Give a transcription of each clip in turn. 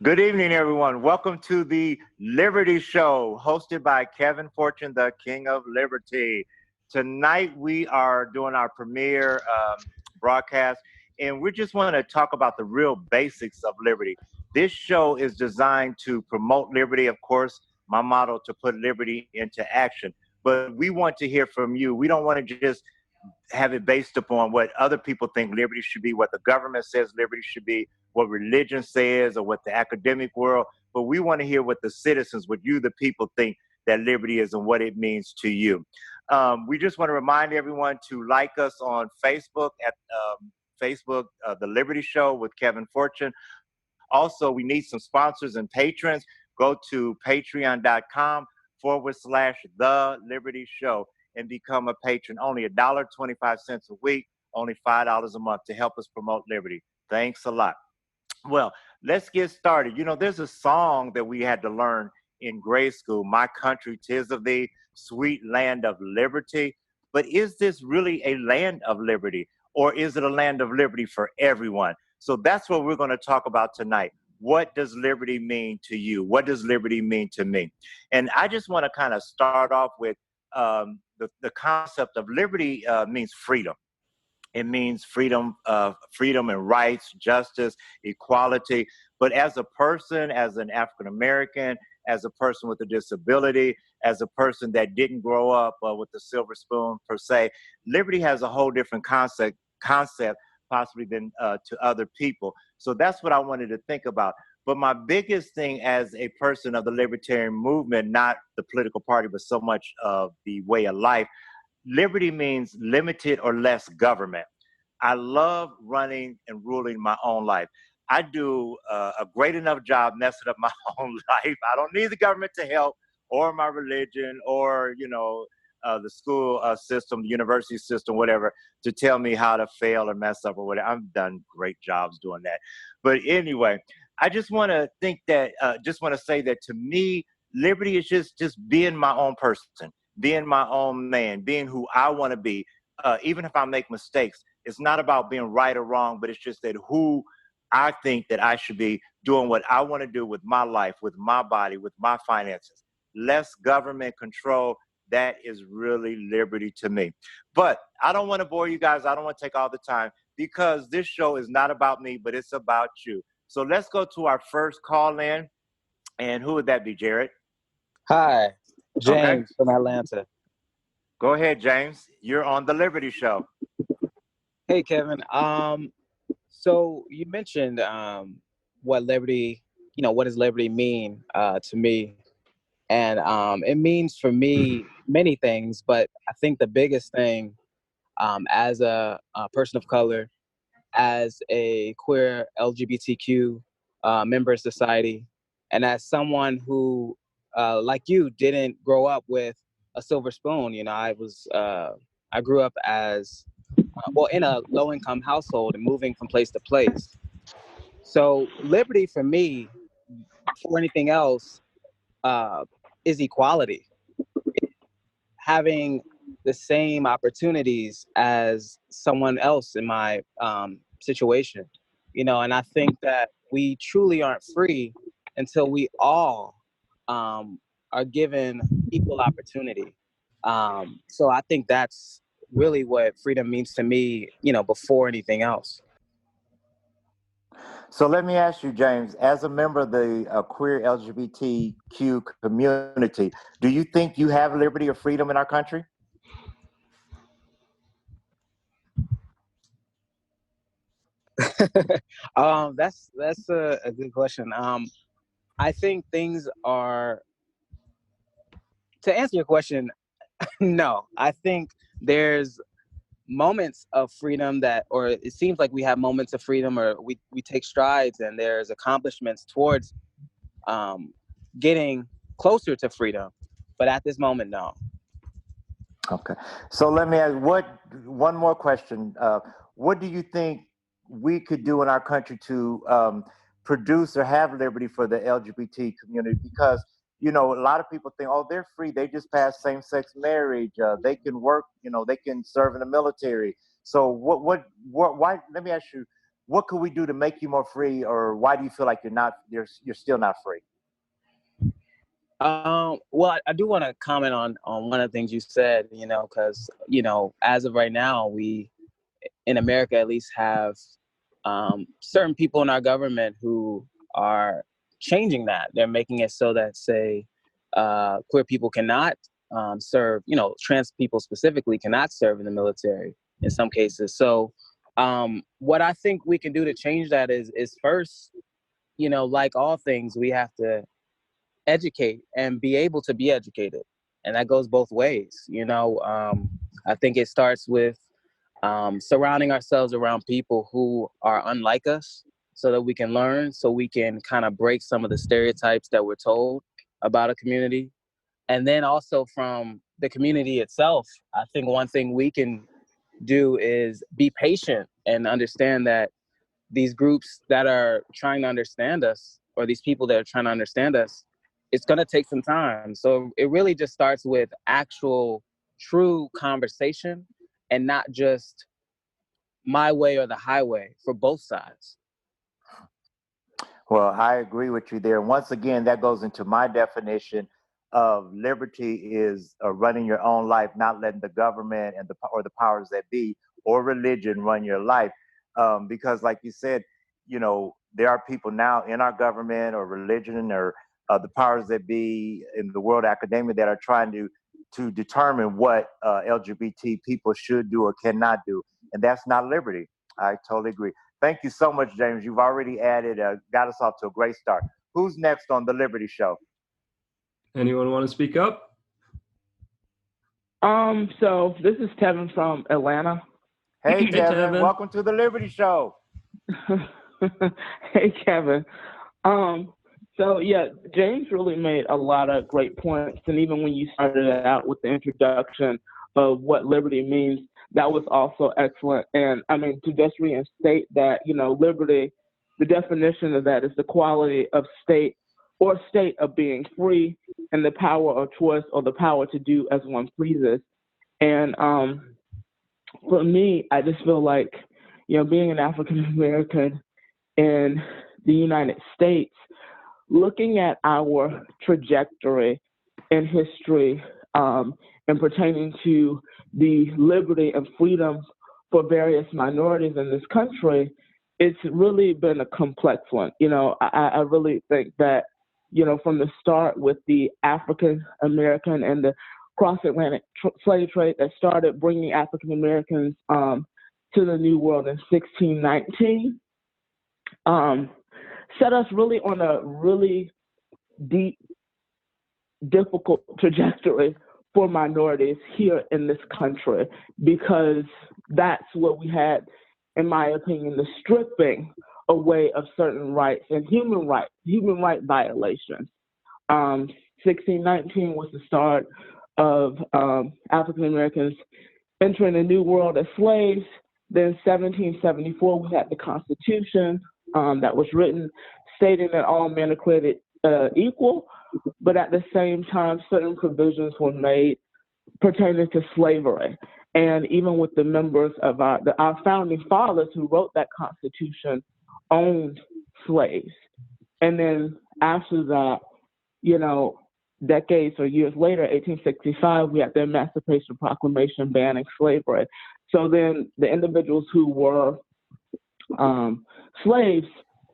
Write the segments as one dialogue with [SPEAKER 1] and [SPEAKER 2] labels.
[SPEAKER 1] Good evening, everyone. Welcome to the Liberty Show, hosted by Kevin Fortune, the King of Liberty. Tonight, we are doing our premiere broadcast, and we just want to talk about the real basics of liberty. This show is designed to promote liberty, of course, my motto to put liberty into action. But we want to hear from you. We don't want to just have it based upon what other people think liberty should be, what the government says liberty should be, what religion says, or what the academic world. But we want to hear what the citizens, what you, the people, think that liberty is and what it means to you. We just want to remind everyone to like us on Facebook at The Liberty Show with Kevin Fortune. Also, we need some sponsors and patrons. Go to patreon.com/The Liberty Show and become a patron. Only $1.25 a week, only $5 a month to help us promote liberty. Thanks a lot. Well, let's get started. You know, there's a song that we had to learn in grade school, My Country, 'Tis of Thee, Sweet Land of Liberty. But is this really a land of liberty, or is it a land of liberty for everyone? So that's what we're going to talk about tonight. What does liberty mean to you? What does liberty mean to me? And I just want to kind of start off with the concept of liberty means freedom. It means freedom and rights, justice, equality. But as a person, as an African American, as a person with a disability, as a person that didn't grow up with the silver spoon per se, liberty has a whole different concept possibly than to other people. So that's what I wanted to think about. But my biggest thing as a person of the libertarian movement, not the political party, but so much of the way of life, liberty means limited or less government. I love running and ruling my own life. I do a great enough job messing up my own life. I don't need the government to help, or my religion, or the school system, the university system, whatever, to tell me how to fail or mess up or whatever. I've done great jobs doing that. But anyway, I just want to say that to me, liberty is just being my own person, being my own man, being who I want to be. Even if I make mistakes, it's not about being right or wrong, but it's just that who I think that I should be, doing what I want to do with my life, with my body, with my finances. Less government control. That is really liberty to me. But I don't want to bore you guys. I don't want to take all the time, because this show is not about me, but it's about you. So let's go to our first call in. And who would that be, Jared?
[SPEAKER 2] Hi, James
[SPEAKER 1] Okay.
[SPEAKER 2] from Atlanta.
[SPEAKER 1] Go ahead, James. You're on the Liberty Show.
[SPEAKER 2] Hey, Kevin. So you mentioned what liberty, what does liberty mean to me? And it means for me many things, but I think the biggest thing as a person of color, as a queer LGBTQ member of society, and as someone who, like you, didn't grow up with a silver spoon. I grew up as in a low-income household and moving from place to place. So liberty for me, before anything else, is equality. Having the same opportunities as someone else in my situation. And I think that we truly aren't free until we all are given equal opportunity. So I think that's really what freedom means to me, before anything else.
[SPEAKER 1] So let me ask you, James, as a member of the queer LGBTQ community, do you think you have liberty or freedom in our country?
[SPEAKER 2] That's a good question. I think things are, to answer your question, no. I think there's moments of freedom or it seems like we have moments of freedom, or we take strides and there's accomplishments towards getting closer to freedom. But at this moment, no.
[SPEAKER 1] Okay. So let me ask one more question. What do you think we could do in our country to produce or have liberty for the LGBT community? Because, a lot of people think, oh, they're free. They just passed same-sex marriage. They can work, they can serve in the military. So why, let me ask you, what could we do to make you more free, or why do you feel like you're still not free?
[SPEAKER 2] Well, I do want to comment on one of the things you said, because, as of right now, we in America at least have certain people in our government who are changing that. They're making it so that, say, queer people cannot serve, trans people specifically cannot serve in the military in some cases. So what I think we can do to change that is first, like all things, we have to educate and be able to be educated. And that goes both ways. I think it starts with surrounding ourselves around people who are unlike us so that we can learn, so we can kind of break some of the stereotypes that we're told about a community. And then also from the community itself, I think one thing we can do is be patient and understand that these groups that are trying to understand us, or these people that are trying to understand us, it's going to take some time. So it really just starts with actual, true conversation, and not just my way or the highway for both sides.
[SPEAKER 1] Well, I agree with you there. And once again, that goes into my definition of liberty is running your own life, not letting the government and the powers that be or religion run your life. Because, like you said, there are people now in our government or religion or the powers that be in the world academia that are trying to determine what LGBT people should do or cannot do, and that's not liberty. I totally agree. Thank you so much, James. You've already got us off to a great start. Who's next on the Liberty Show?
[SPEAKER 3] Anyone want to speak up?
[SPEAKER 4] So this is Kevin from Atlanta.
[SPEAKER 1] Hey,
[SPEAKER 3] Hey,
[SPEAKER 1] Kevin.
[SPEAKER 3] Kevin.
[SPEAKER 1] Welcome to the Liberty Show.
[SPEAKER 4] Hey, Kevin. So yeah, James really made a lot of great points, and even when you started out with the introduction of what liberty means, that was also excellent. And I mean, to just reinstate that, liberty, the definition of that is the quality of state or state of being free and the power of choice or the power to do as one pleases. And for me, I just feel like, being an African American in the United States, looking at our trajectory in history and pertaining to the liberty and freedom for various minorities in this country, it's really been a complex one. I really think that, from the start with the African American and the cross-Atlantic slave trade that started bringing African Americans to the New World in 1619, set us really on a really deep, difficult trajectory for minorities here in this country, because that's what we had, in my opinion, the stripping away of certain rights and human right violations. 1619 was the start of African Americans entering the New World as slaves. Then 1774, we had the Constitution that was written stating that all men are created equal, but at the same time, certain provisions were made pertaining to slavery. And even with the members of our founding fathers who wrote that Constitution owned slaves. And then after that, decades or years later, 1865, we had the Emancipation Proclamation banning slavery. So then the individuals who were slaves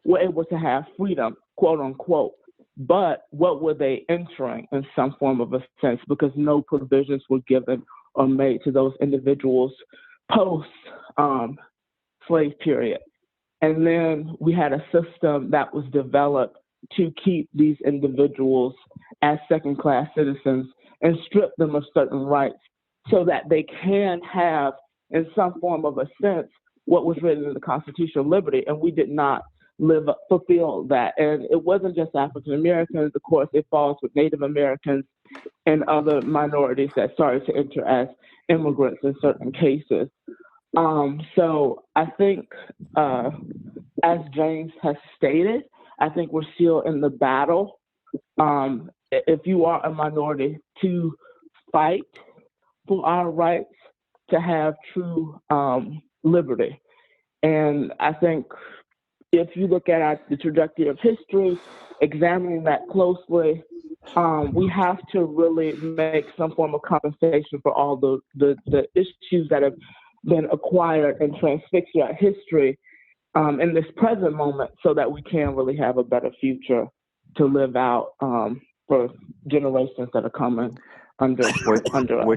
[SPEAKER 4] were able to have freedom, quote unquote. But what were they entering in some form of a sense? Because no provisions were given or made to those individuals post slave period. And then we had a system that was developed to keep these individuals as second-class citizens and strip them of certain rights so that they can have, in some form of a sense, what was written in the Constitution of Liberty. And we did not fulfill that. And it wasn't just African Americans. Of course, it falls with Native Americans and other minorities that started to enter as immigrants in certain cases. So I think, as James has stated, I think we're still in the battle. If you are a minority, to fight for our rights to have true liberty. And I think if you look at the trajectory of history, examining that closely, we have to really make some form of compensation for all the issues that have been acquired and transfixed throughout history in this present moment, so that we can really have a better future to live out for generations that are coming under us.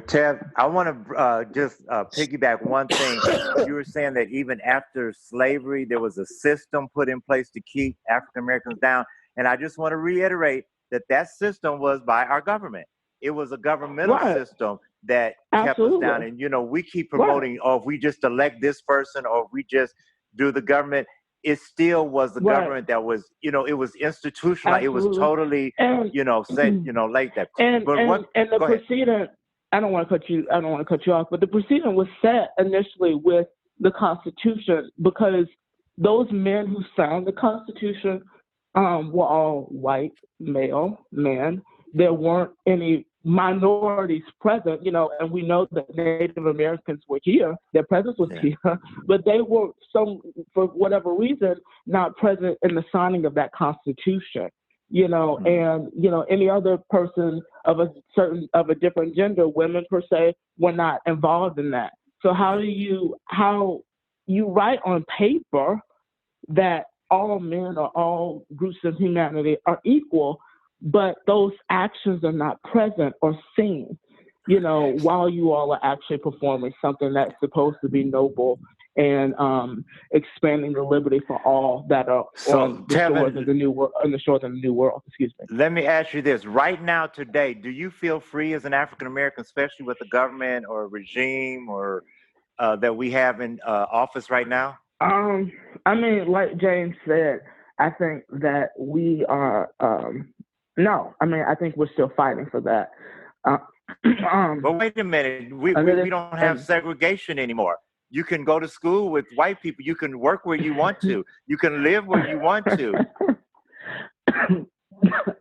[SPEAKER 1] Tev, I want to just piggyback one thing. You were saying that even after slavery, there was a system put in place to keep African Americans down. And I just want to reiterate that system was by our government. It was a governmental system that kept us down. And, we keep promoting, if we just elect this person or if we just do the government, it still was the government that was, it was institutionalized. It was totally, like that.
[SPEAKER 4] And the proceeding, I don't want to cut you off, but the proceeding was set initially with the Constitution, because those men who signed the Constitution were all white, male men. There weren't any minorities present, and we know that Native Americans were here, their presence was here, but they were, for whatever reason, not present in the signing of that Constitution, and, any other person of a different gender, women per se, were not involved in that. So how you write on paper that all men or all groups of humanity are equal, but those actions are not present or seen, while you all are actually performing something that's supposed to be noble and expanding the liberty for all that are on the shores of the new world. On the shores of the new world, excuse me.
[SPEAKER 1] Let me ask you this: right now, today, do you feel free as an African American, especially with the government or regime or that we have in office right now?
[SPEAKER 4] I mean, like James said, I think that we are. No, I mean, I think we're still fighting for that.
[SPEAKER 1] But wait a minute, we don't have segregation anymore. You can go to school with white people. You can work where you want to. You can live where you want to.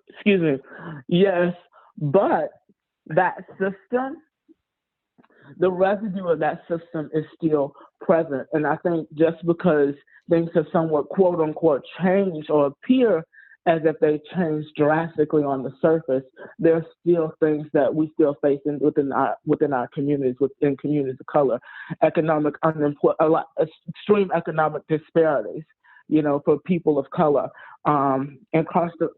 [SPEAKER 4] Excuse me. Yes, but that system, the residue of that system is still present. And I think just because things have somewhat, quote unquote, changed or appear as if they changed drastically on the surface, there's still things that we still face within our communities, within communities of color, economic unemployment, extreme economic disparities, for people of color, and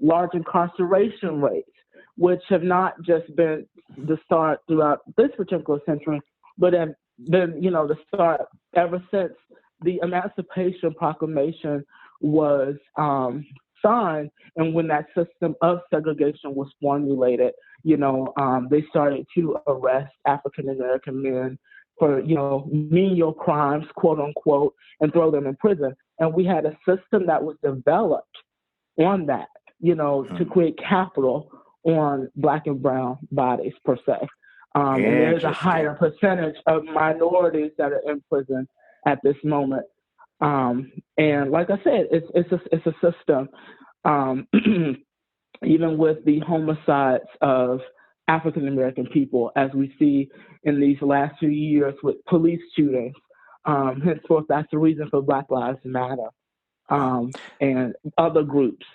[SPEAKER 4] large incarceration rates, which have not just been the start throughout this particular century, but have been, the start ever since the Emancipation Proclamation was signed, and when that system of segregation was formulated, they started to arrest African American men for, menial crimes, quote unquote, and throw them in prison. And we had a system that was developed on that, to create capital on Black and brown bodies per se. And there's a higher percentage of minorities that are in prison at this moment. And like I said, it's a system. Even with the homicides of African American people, as we see in these last few years with police shootings, henceforth that's the reason for Black Lives Matter, and other groups.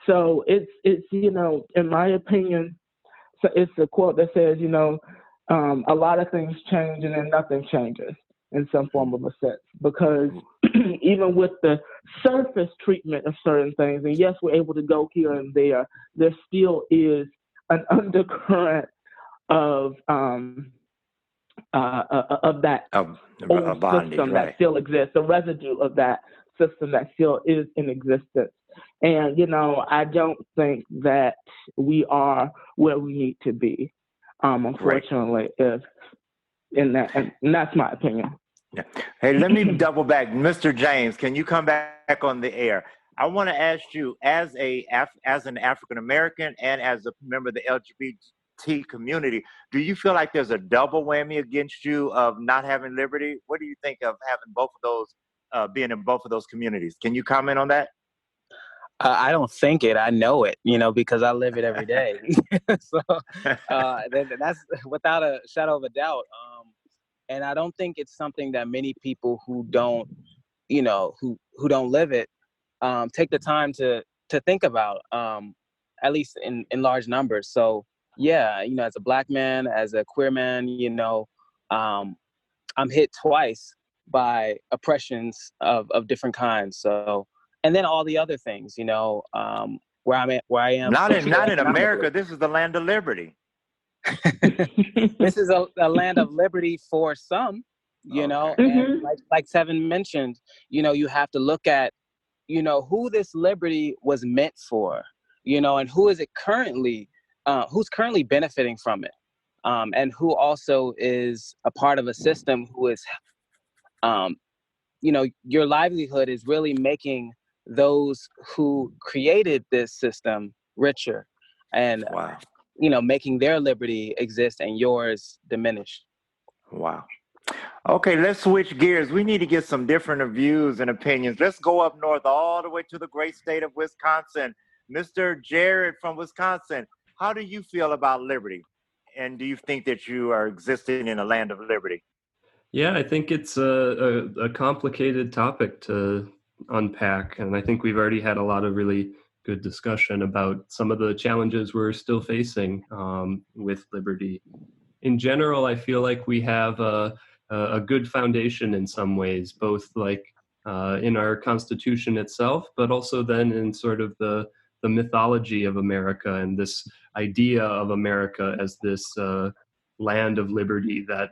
[SPEAKER 4] So it's in my opinion, so it's a quote that says, a lot of things change and then nothing changes in some form of a sense, because even with the surface treatment of certain things, and yes, we're able to go here and there still is an undercurrent of that old
[SPEAKER 1] bondage,
[SPEAKER 4] system
[SPEAKER 1] right,
[SPEAKER 4] that still exists, the residue of that system that still is in existence. And, I don't think that we are where we need to be, unfortunately, if in that, and that's my opinion.
[SPEAKER 1] Yeah. Hey, let me double back. Mr. James, can you come back on the air? I want to ask you, as an African American and as a member of the LGBT community, do you feel like there's a double whammy against you of not having liberty? What do you think of having both of those, being in both of those communities? Can you comment on that?
[SPEAKER 2] I don't think it. I know it, because I live it every day. So that's without a shadow of a doubt. And I don't think it's something that many people who don't who don't live it, take the time to think about, at least in large numbers. So yeah, as a Black man, as a queer man, I'm hit twice by oppressions of different kinds. So, and then all the other things, where I am
[SPEAKER 1] Not in
[SPEAKER 2] socioeconomically.
[SPEAKER 1] America. This is the land of liberty.
[SPEAKER 2] This is a land of liberty for some,
[SPEAKER 1] Okay.
[SPEAKER 2] and like Tevin mentioned, you have to look at, who this liberty was meant for, and who is it currently, who's currently benefiting from it, and who also is a part of a system who is, your livelihood is really making those who created this system richer, and
[SPEAKER 1] Wow.
[SPEAKER 2] making their liberty exist and yours diminish.
[SPEAKER 1] Wow. Okay, let's switch gears. We need to get some different views and opinions. Let's go up north all the way to the great state of Wisconsin. Mr. Jared from Wisconsin, how do you feel about liberty? And do you think that you are existing in a land of liberty?
[SPEAKER 3] Yeah, I think it's a complicated topic to unpack. And I think we've already had a lot of really good discussion about some of the challenges we're still facing with liberty. In general, I feel like we have a good foundation in some ways, both like in our Constitution itself, but also then in sort of the mythology of America and this idea of America as this land of liberty that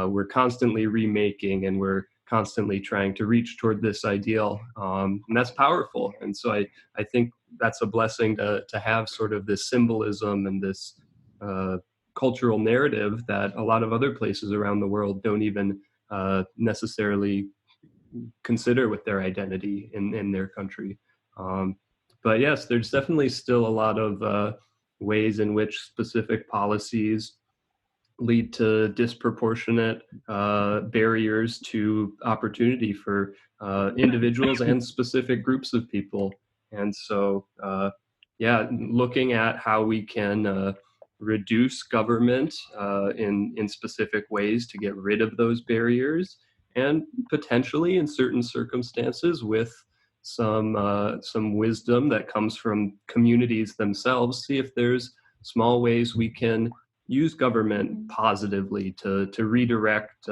[SPEAKER 3] we're constantly remaking, and we're constantly trying to reach toward this ideal. And that's powerful. And so I think that's a blessing to have sort of this symbolism and this cultural narrative that a lot of other places around the world don't even necessarily consider with their identity in their country. But yes, there's definitely still a lot of ways in which specific policies lead to disproportionate barriers to opportunity for individuals and specific groups of people. And so, looking at how we can reduce government in specific ways to get rid of those barriers, and potentially in certain circumstances with some wisdom that comes from communities themselves, see if there's small ways we can use government positively to redirect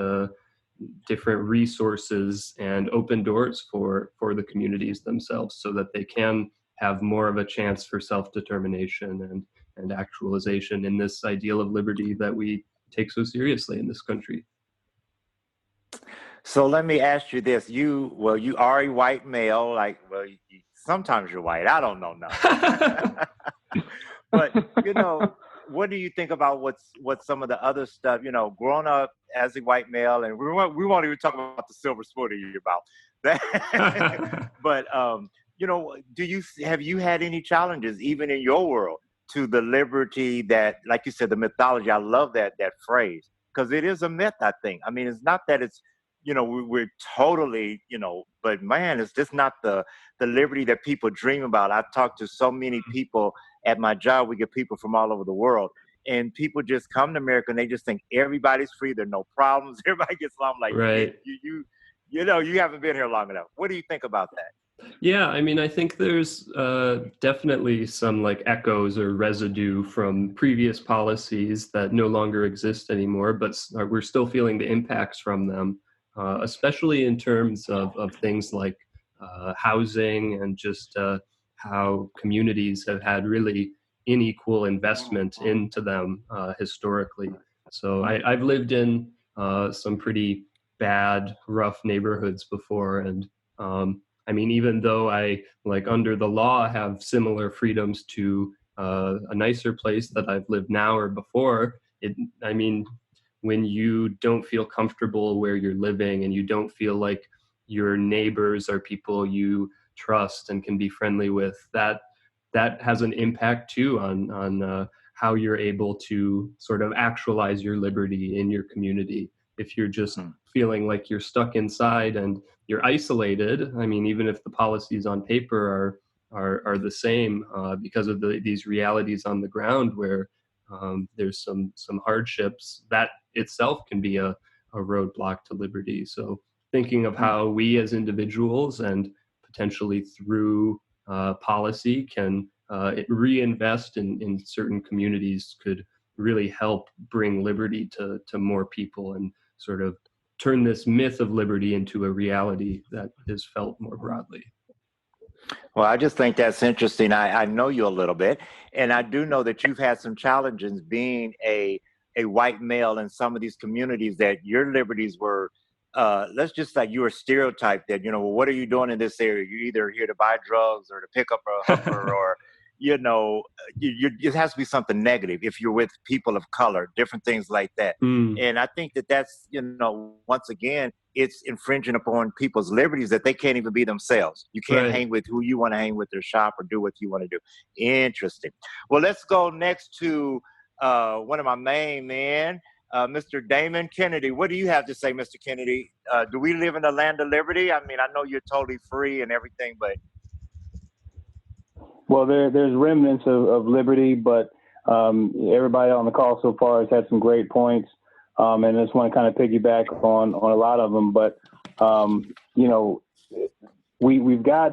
[SPEAKER 3] different resources and open doors for the communities themselves, so that they can have more of a chance for self-determination and actualization in this ideal of liberty that we take so seriously in this country.
[SPEAKER 1] So let me ask you this. You are a white male, sometimes you're white. I don't know now. But, what do you think about what some of the other stuff, growing up as a white male, and we won't even talk about the silver spoon about that. But, have you had any challenges, even in your world, to the liberty that, like you said, the mythology? I love that phrase, because it is a myth, I think. I mean, it's not that it's, we're totally, but man, it's just not the liberty that people dream about. I've talked to so many people at my job. We get people from all over the world, and people just come to America and they just think everybody's free. There are no problems. Everybody gets along. Like,
[SPEAKER 3] right.
[SPEAKER 1] You haven't been here long enough. What do you think about that?
[SPEAKER 3] Yeah, I mean, I think there's definitely some like echoes or residue from previous policies that no longer exist anymore, but we're still feeling the impacts from them. Especially in terms of things like housing and just how communities have had really unequal investment into them historically. So I've lived in some pretty bad, rough neighborhoods before. And I mean, even though I, like, under the law, have similar freedoms to a nicer place that I've lived now or before, when you don't feel comfortable where you're living and you don't feel like your neighbors are people you trust and can be friendly with, that has an impact too on how you're able to sort of actualize your liberty in your community. If you're just feeling like you're stuck inside and you're isolated, I mean, even if the policies on paper are the same, because of these realities on the ground where there's some hardships, that itself can be a roadblock to liberty. So thinking of how we as individuals and potentially through policy can reinvest in certain communities could really help bring liberty to more people and sort of turn this myth of liberty into a reality that is felt more broadly.
[SPEAKER 1] Well, I just think that's interesting. I know you a little bit, and I do know that you've had some challenges being a white male in some of these communities, that your liberties were, let's just say you were stereotyped that, well, what are you doing in this area? You're either here to buy drugs or to pick up a hooker or, it has to be something negative if you're with people of color, different things like that. And I think that that's, once again, it's infringing upon people's liberties that they can't even be themselves. You can't hang with who you want to hang with or shop or do what you want to do. Interesting. Well, let's go next to one of my main men, Mr. Damon Kennedy. What do you have to say, Mr. Kennedy? Do we live in the land of liberty? I mean, I know you're totally free and everything, but...
[SPEAKER 5] Well, there's remnants of liberty, but everybody on the call so far has had some great points, and I just want to kind of piggyback on a lot of them. But we've got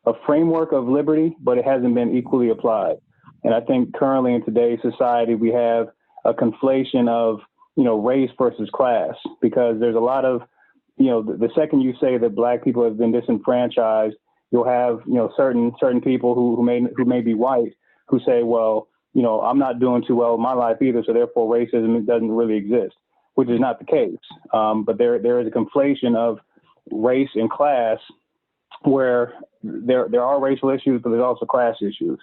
[SPEAKER 5] a framework of liberty, but it hasn't been equally applied. And I think currently in today's society we have a conflation of race versus class, because there's a lot of the second you say that Black people have been disenfranchised, you'll have, certain people who may be white who say, well, I'm not doing too well in my life either, so therefore racism doesn't really exist, which is not the case. But there is a conflation of race and class where there are racial issues, but there's also class issues.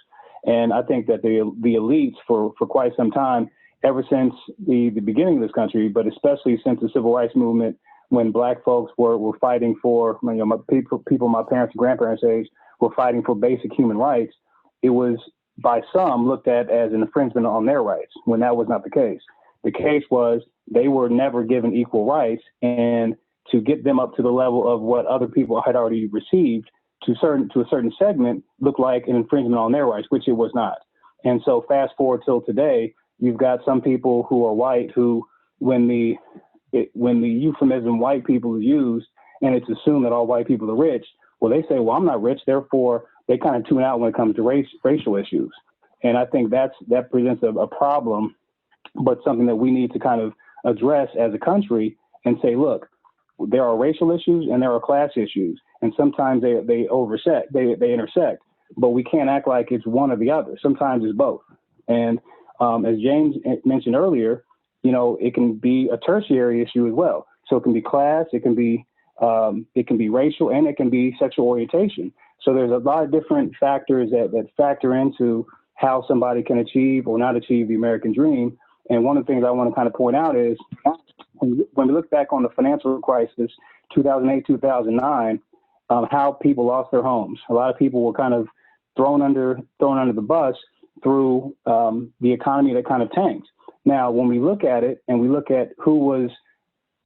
[SPEAKER 5] And I think that the elites for quite some time, ever since the beginning of this country, but especially since the Civil Rights Movement, when Black folks were fighting for, people my parents and grandparents' age were fighting for basic human rights, it was by some looked at as an infringement on their rights, when that was not the case. The case was they were never given equal rights, and to get them up to the level of what other people had already received to a certain segment looked like an infringement on their rights, which it was not. And so fast forward till today, you've got some people who are white who, when the euphemism white people is used and it's assumed that all white people are rich, well, they say, well, I'm not rich, therefore they kind of tune out when it comes to racial issues. And I think that presents a problem, but something that we need to kind of address as a country and say, look, there are racial issues and there are class issues, and sometimes they intersect, but we can't act like it's one or the other. Sometimes it's both. And as James mentioned earlier, it can be a tertiary issue as well. So it can be class, it can be racial, and it can be sexual orientation. So there's a lot of different factors that factor into how somebody can achieve or not achieve the American dream. And one of the things I want to kind of point out is when we look back on the financial crisis, 2008, 2009, how people lost their homes. A lot of people were kind of thrown under the bus through the economy that kind of tanked. Now, when we look at it and we look at who was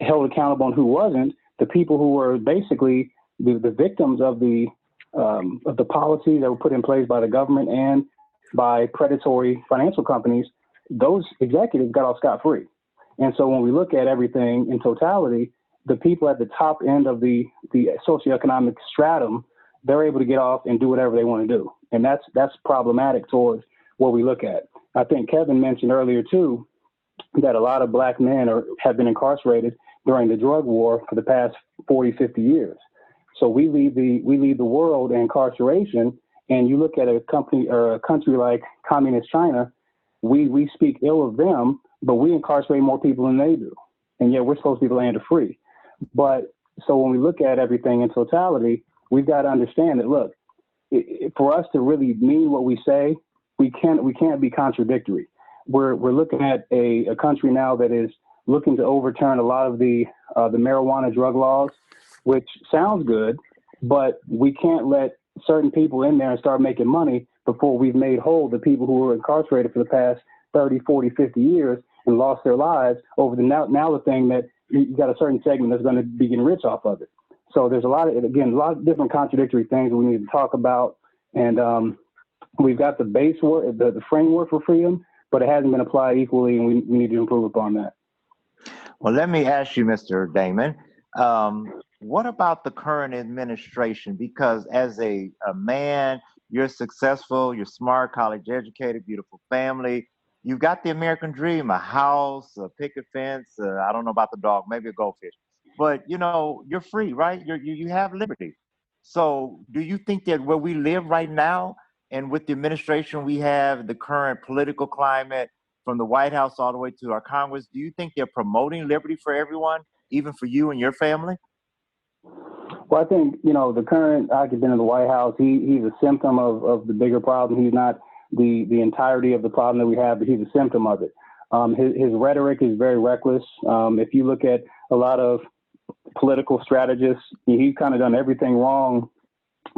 [SPEAKER 5] held accountable and who wasn't, the people who were basically the victims of the policies that were put in place by the government and by predatory financial companies, those executives got off scot-free. And so when we look at everything in totality, the people at the top end of the socioeconomic stratum, they're able to get off and do whatever they want to do. And that's problematic towards what we look at. I think Kevin mentioned earlier, too, that a lot of Black men have been incarcerated during the drug war for the past 40, 50 years. So we lead the world in incarceration, and you look at a country like communist China, we speak ill of them, but we incarcerate more people than they do. And yet we're supposed to be the land of free. But so when we look at everything in totality, we've got to understand that, look, for us to really mean what we say, we can't be contradictory. We're looking at a country now that is looking to overturn a lot of the marijuana drug laws, which sounds good, but we can't let certain people in there and start making money before we've made whole the people who were incarcerated for the past 30, 40, 50 years and lost their lives over now the thing that you got a certain segment that's going to be getting rich off of it. So there's a lot of different contradictory things that we need to talk about. And we've got the base work, the framework for freedom, but it hasn't been applied equally, and we need to improve upon that.
[SPEAKER 1] Well, let me ask you, Mr. Damon, what about the current administration? Because as a man, you're successful, you're smart, college educated, beautiful family. You've got the American dream, a house, a picket fence. I don't know about the dog, maybe a goldfish. But you're free, right? You have liberty. So, do you think that where we live right now, and with the administration we have, the current political climate, from the White House all the way to our Congress, do you think they're promoting liberty for everyone, even for you and your family?
[SPEAKER 5] Well, I think, the current occupant of the White House, he's a symptom of the bigger problem. He's not the entirety of the problem that we have, but he's a symptom of it. His rhetoric is very reckless. If you look at a lot of political strategists, he's kind of done everything wrong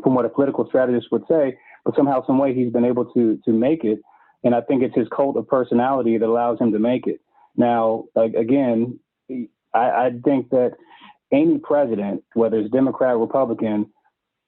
[SPEAKER 5] from what a political strategist would say, but somehow, some way, he's been able to make it. And I think it's his cult of personality that allows him to make it. Now, again, I think that any president, whether it's Democrat or Republican,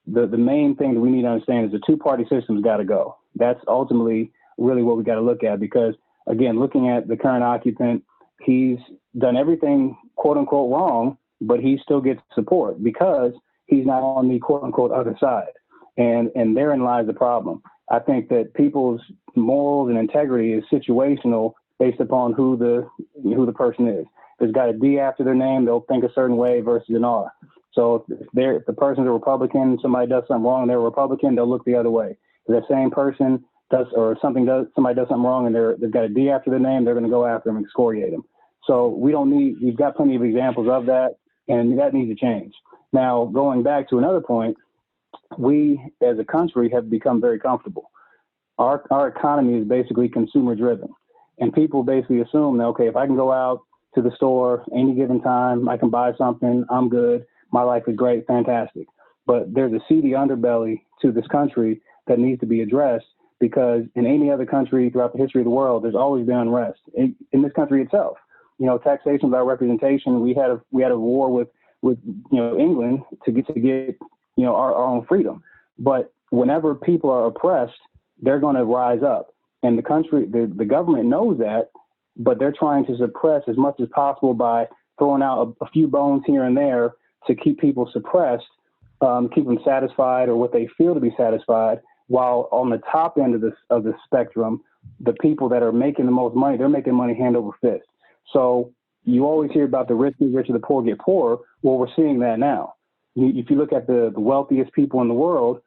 [SPEAKER 5] the main thing that we need to understand is the two-party system's got to go. That's ultimately really what we got to look at, because, again, looking at the current occupant, he's done everything, quote unquote, wrong, but he still gets support because he's not on the quote unquote other side. And therein lies the problem. I think that people's morals and integrity is situational based upon who the person is. If it's got a D after their name, they'll think a certain way versus an R. So if the person's a Republican, somebody does something wrong and they're a Republican, they'll look the other way. If that same person somebody does something wrong and they've got a D after their name, they're going to go after them and excoriate them. So we've got plenty of examples of that, and that needs to change. Now, going back to another point, we as a country have become very comfortable. Our economy is basically consumer driven, and people basically assume that, okay, if I can go out to the store any given time, I can buy something, I'm good, my life is great, fantastic. But there's a seedy underbelly to this country that needs to be addressed, because in any other country throughout the history of the world, there's always been unrest. In this country itself, taxation without representation. We had a war with England to get our own freedom. But whenever people are oppressed, they're going to rise up, and the government knows that, but they're trying to suppress as much as possible by throwing out a few bones here and there to keep people suppressed, keep them satisfied or what they feel to be satisfied. While on the top end of the spectrum, the people that are making the most money, they're making money hand over fist. So you always hear about the rich get richer, the poor get poorer. Well, we're seeing that now. If you look at the wealthiest people in the world,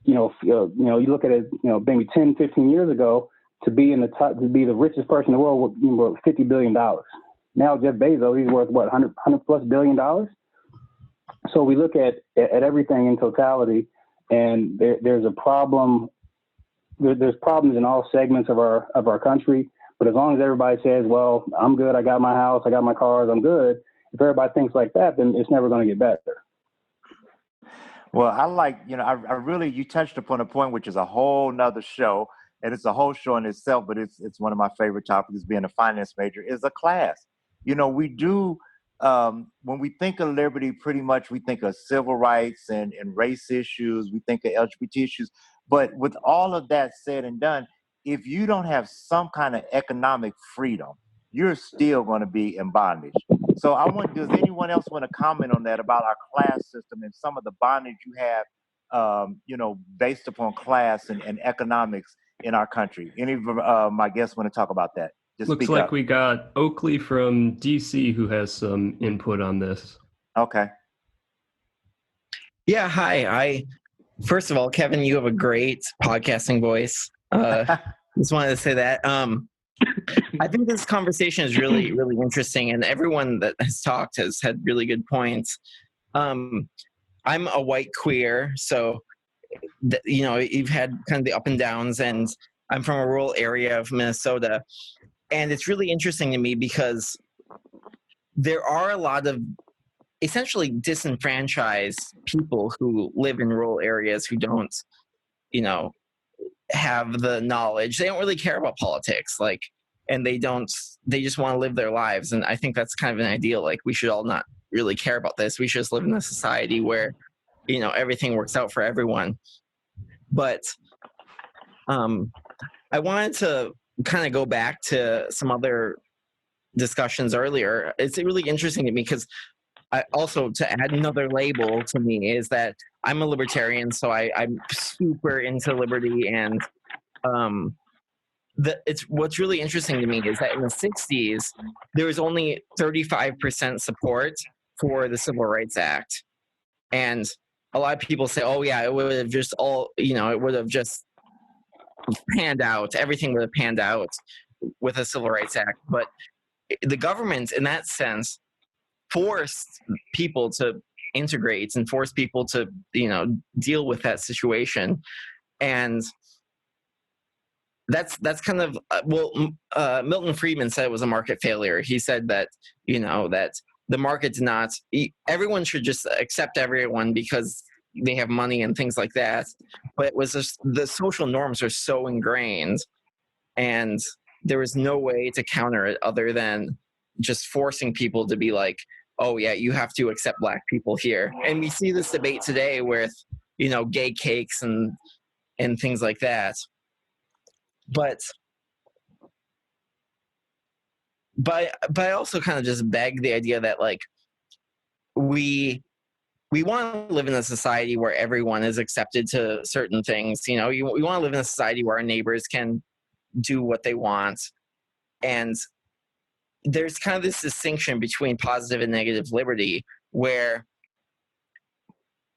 [SPEAKER 5] you look at it, maybe 10, 15 years ago, to be in the top, to be the richest person in the world, worth $50 billion. Now Jeff Bezos, he's worth what, 100 plus $100 billion. So we look at everything in totality, and there's a problem. There's problems in all segments of our country. But as long as everybody says, well, I'm good, I got my house, I got my cars, I'm good. If everybody thinks like that, then it's never going to get better.
[SPEAKER 1] Well, I like, I really, you touched upon a point which is a whole nother show, and it's a whole show in itself, but it's one of my favorite topics, being a finance major, is a class. We do, when we think of liberty, pretty much we think of civil rights and race issues, we think of LGBT issues. But with all of that said and done, if you don't have some kind of economic freedom, you're still going to be in bondage. So does anyone else want to comment on that, about our class system and some of the bondage you have, based upon class and economics in our country? Any of my guests want to talk about that? Just
[SPEAKER 3] looks like we got Oakley from DC who has some input on this.
[SPEAKER 1] Okay.
[SPEAKER 6] Yeah, hi. First of all, Kevin, you have a great podcasting voice. Just wanted to say that. I think this conversation is really, really interesting, and everyone that has talked has had really good points. I'm a white queer, so you've had kind of the up and downs, and I'm from a rural area of Minnesota, and it's really interesting to me because there are a lot of essentially disenfranchised people who live in rural areas who don't, have the knowledge. They don't really care about politics, and they just want to live their lives. And I think that's kind of an ideal. We should all not really care about this. We should just live in a society where, everything works out for everyone. But I wanted to kind of go back to some other discussions earlier. It's really interesting to me because also to add another label to me is that I'm a libertarian, so I'm super into liberty. And what's really interesting to me is that in the 60s, there was only 35% support for the Civil Rights Act. And a lot of people say, oh yeah, it would have just it would have just panned out. Everything would have panned out with a Civil Rights Act. But the government, in that sense, forced people to integrate and forced people to, deal with that situation. And that's kind of Milton Friedman said it was a market failure. He said that that the market did not. Everyone should just accept everyone because they have money and things like that. But it was just the social norms are so ingrained, and there was no way to counter it other than just forcing people to be like, oh yeah, you have to accept Black people here. And we see this debate today with gay cakes and things like that. But I also kind of just beg the idea that like we want to live in a society where everyone is accepted to certain things. We want to live in a society where our neighbors can do what they want. And there's kind of this distinction between positive and negative liberty where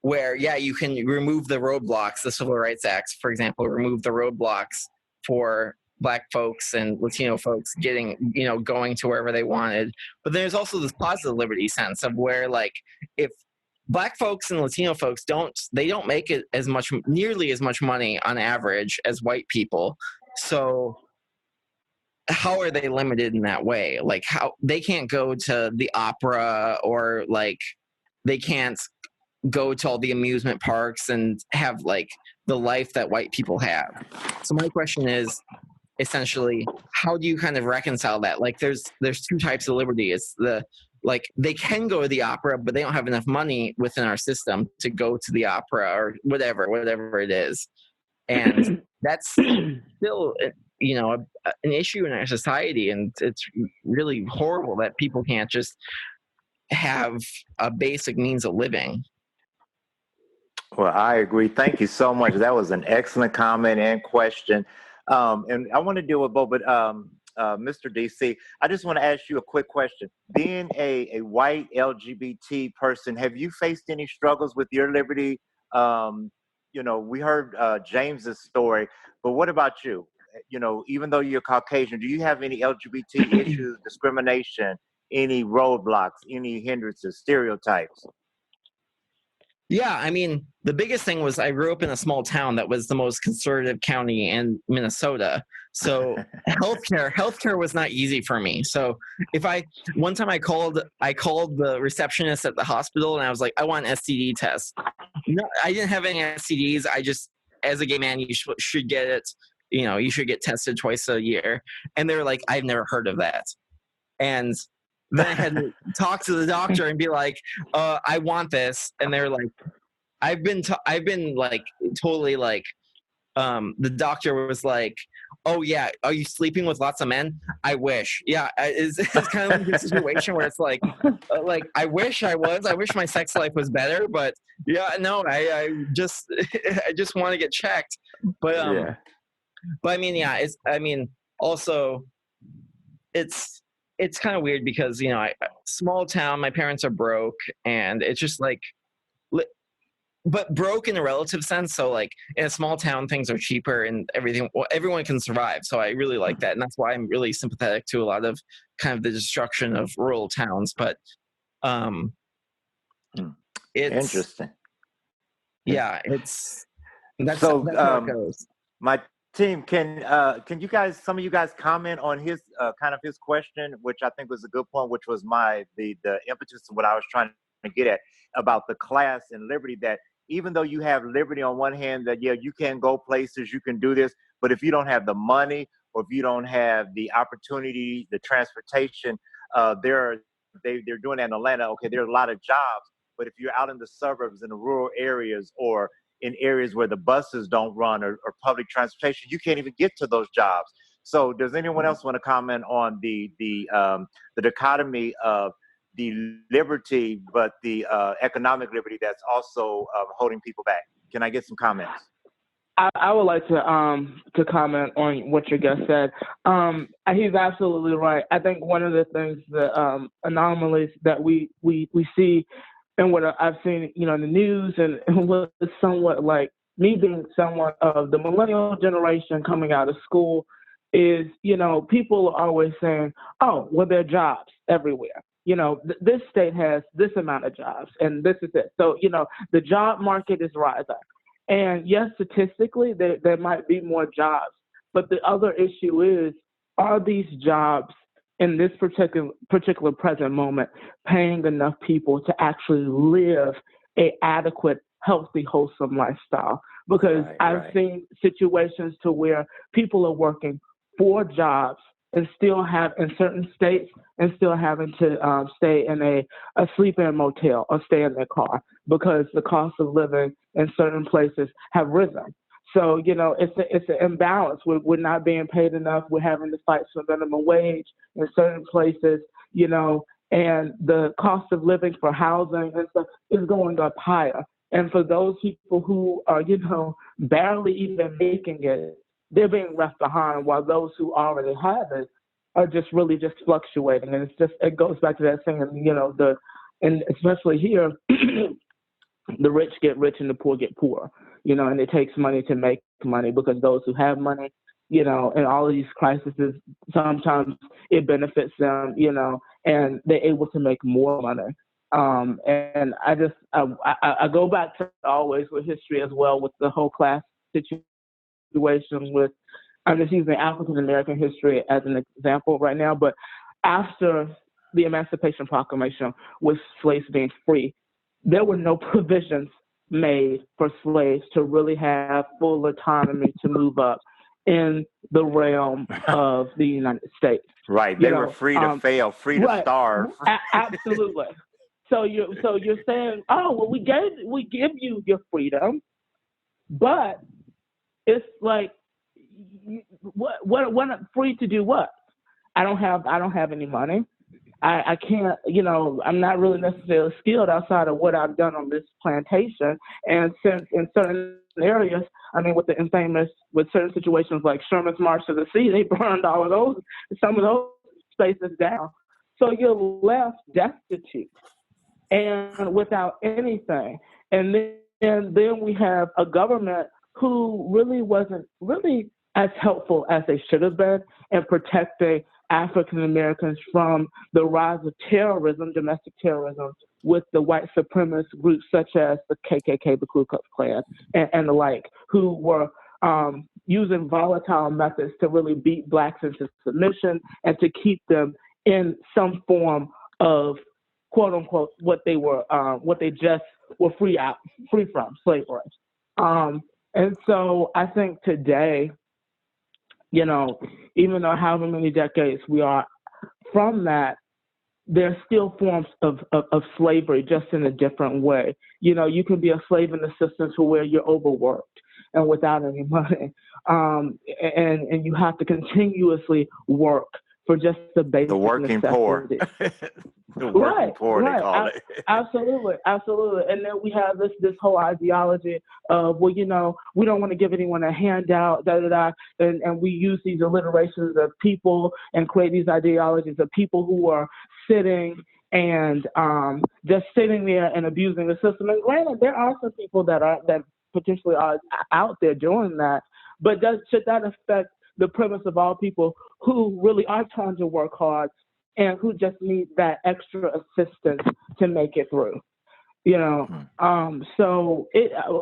[SPEAKER 6] yeah, you can remove the roadblocks, the Civil Rights Act, for example, remove the roadblocks for Black folks and Latino folks getting, going to wherever they wanted. But there's also this positive liberty sense of where, like, if Black folks and Latino folks don't make it nearly as much money on average as white people. So how are they limited in that way? Like, how they can't go to the opera, or like they can't go to all the amusement parks and have like the life that white people have. So my question is essentially, how do you kind of reconcile that? Like there's two types of liberty. It's they can go to the opera, but they don't have enough money within our system to go to the opera or whatever it is. And that's still, an issue in our society. And it's really horrible that people can't just have a basic means of living.
[SPEAKER 1] Well, I agree. Thank you so much. That was an excellent comment and question. And I want to deal with both, but Mr. DC, I just want to ask you a quick question. Being a white LGBT person, have you faced any struggles with your liberty? We heard James's story, but what about you? Even though you're Caucasian, do you have any LGBT issues, discrimination, any roadblocks, any hindrances, stereotypes?
[SPEAKER 6] Yeah, I mean, the biggest thing was I grew up in a small town that was the most conservative county in Minnesota. So healthcare was not easy for me. So one time I called the receptionist at the hospital and I was like, I want an STD test. No, I didn't have any STDs. I just, as a gay man, you should get it. You should get tested twice a year. And they were like, I've never heard of that. And then I had to talk to the doctor and be like, I want this. And they're like, I've been like totally like, the doctor was like, oh yeah, are you sleeping with lots of men? I wish. Yeah, it's kind of like a situation where it's like I wish my sex life was better, but yeah, no, I just want to get checked. But
[SPEAKER 1] yeah.
[SPEAKER 6] But I mean, yeah, also it's kind of weird because small town, my parents are broke, and it's just like, but broke in a relative sense. So like in a small town, things are cheaper and everything. Well, everyone can survive. So I really like that, and that's why I'm really sympathetic to a lot of kind of the destruction of rural towns. But it's
[SPEAKER 1] interesting.
[SPEAKER 6] Yeah, that's how it goes.
[SPEAKER 1] My team, can you guys, some of you guys, comment on his kind of his question, which I think was a good point, which was the impetus of what I was trying to get at about the class and liberty, that even though you have liberty on one hand, that yeah, you can go places, you can do this, but if you don't have the money, or if you don't have the opportunity, the transportation, they're doing that in Atlanta. Okay, there are a lot of jobs, but if you're out in the suburbs, in the rural areas, or in areas where the buses don't run, or public transportation, you can't even get to those jobs. So does anyone else want to comment on the dichotomy of the liberty, but the economic liberty that's also holding people back. Can I get some comments?
[SPEAKER 4] I would like to comment on what your guest said. He's absolutely right. I think one of the things, the anomalies that we see, and what I've seen, in the news, and what is somewhat like me being somewhat of the millennial generation coming out of school, is, people are always saying, oh, well, there are jobs everywhere. This state has this amount of jobs, and this is it. So, the job market is rising. And yes, statistically, there might be more jobs. But the other issue is, are these jobs in this particular present moment paying enough people to actually live an adequate, healthy, wholesome lifestyle? Because I've seen situations to where people are working 4 jobs and still have, in certain states, and still having to stay in a sleep-in motel or stay in their car because the cost of living in certain places have risen. So, it's an imbalance. We're not being paid enough. We're having to fight for minimum wage in certain places, and the cost of living for housing and stuff is going up higher. And for those people who are, barely even making it, they're being left behind, while those who already have it are just really just fluctuating. And it goes back to that saying, and especially here, the rich get rich and the poor get poor, and it takes money to make money, because those who have money, in all of these crises, sometimes it benefits them, and they're able to make more money. And I go back to always with history as well, with the whole class situation with, I'm just using African American history as an example right now, but after the Emancipation Proclamation with slaves being free, there were no provisions made for slaves to really have full autonomy to move up in the realm of the United States.
[SPEAKER 1] Right. They were free to fail, free to starve.
[SPEAKER 4] Absolutely. So you're saying, oh, well, we give you your freedom, but it's like, what free to do what? I don't have any money. I can't, I'm not really necessarily skilled outside of what I've done on this plantation. And since in certain areas, with certain situations like Sherman's March to the Sea, they burned some of those spaces down. So you're left destitute and without anything. And then we have a government who really wasn't really as helpful as they should have been in protecting African Americans from the rise of terrorism, domestic terrorism, with the white supremacist groups such as the KKK, the Ku Klux Klan, and the like, who were using volatile methods to really beat blacks into submission and to keep them in some form of, quote unquote, what they just were free from, slavery. And so I think today, even though however many decades we are from that, there's still forms of slavery, just in a different way. You can be a slave in the system to where you're overworked and without any money. And you have to continuously work for just the basic
[SPEAKER 1] the working
[SPEAKER 4] necessities.
[SPEAKER 1] poor. The working poor, they call it.
[SPEAKER 4] Absolutely. And then we have this whole ideology of, well, we don't want to give anyone a handout, and we use these alliterations of people and create these ideologies of people who are sitting and just sitting there and abusing the system. And granted, there are some people that potentially are out there doing that, but should that affect the premise of all people who really are trying to work hard and who just need that extra assistance to make it through? So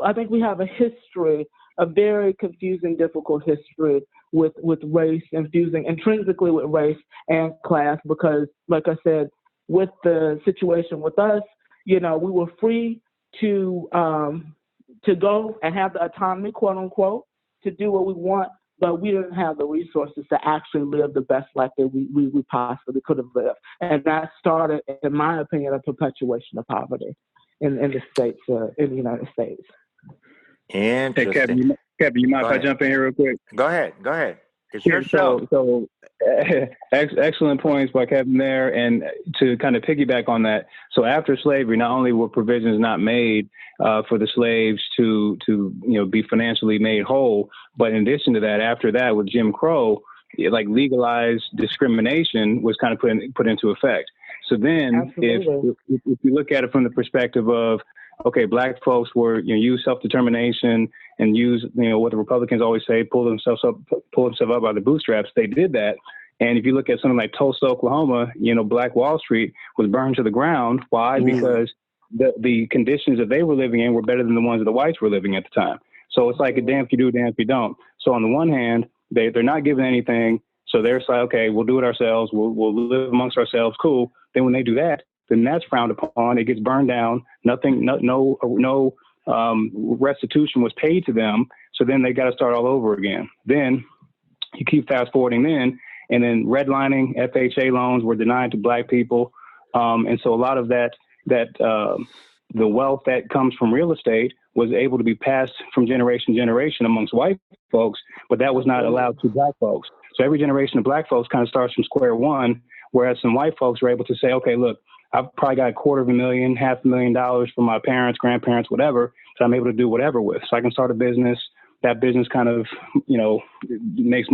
[SPEAKER 4] I think we have a history, a very confusing, difficult history with race, infusing intrinsically with race and class, because, like I said, with the situation with us, we were free to go and have the autonomy, quote unquote, to do what we want, but we didn't have the resources to actually live the best life that we possibly could have lived. And that started, in my opinion, a perpetuation of poverty in the states, in the United States.
[SPEAKER 1] Interesting.
[SPEAKER 5] Hey, Kevin, you mind if I jump in here real quick?
[SPEAKER 1] Go ahead. It's your show.
[SPEAKER 5] So excellent points by Kevin there. And to kind of piggyback on that, so after slavery, not only were provisions not made for the slaves to be financially made whole, but in addition to that, after that, with Jim Crow, like legalized discrimination was kind of put into effect. So then, if you look at it from the perspective of, okay, black folks were use self-determination and use what the Republicans always say, pull themselves up by the bootstraps. They did that, and if you look at something like Tulsa, Oklahoma, Black Wall Street was burned to the ground. Why? Because the conditions that they were living in were better than the ones that the whites were living at the time. So it's like a damn if you do, damn if you don't. So on the one hand, they're not given anything, so they're like, okay, we'll do it ourselves. We'll live amongst ourselves. Cool. Then when they do that, then that's frowned upon. It gets burned down. Nothing, no restitution was paid to them. So then they got to start all over again. Then you keep fast forwarding and then redlining, FHA loans were denied to black people. And so a lot of that the wealth that comes from real estate was able to be passed from generation to generation amongst white folks, but that was not allowed to black folks. So every generation of black folks kind of starts from square one, whereas some white folks were able to say, okay, look, I've probably got $250,000, $500,000 from my parents, grandparents, whatever, so I'm able to do whatever with. So I can start a business. That business kind of, makes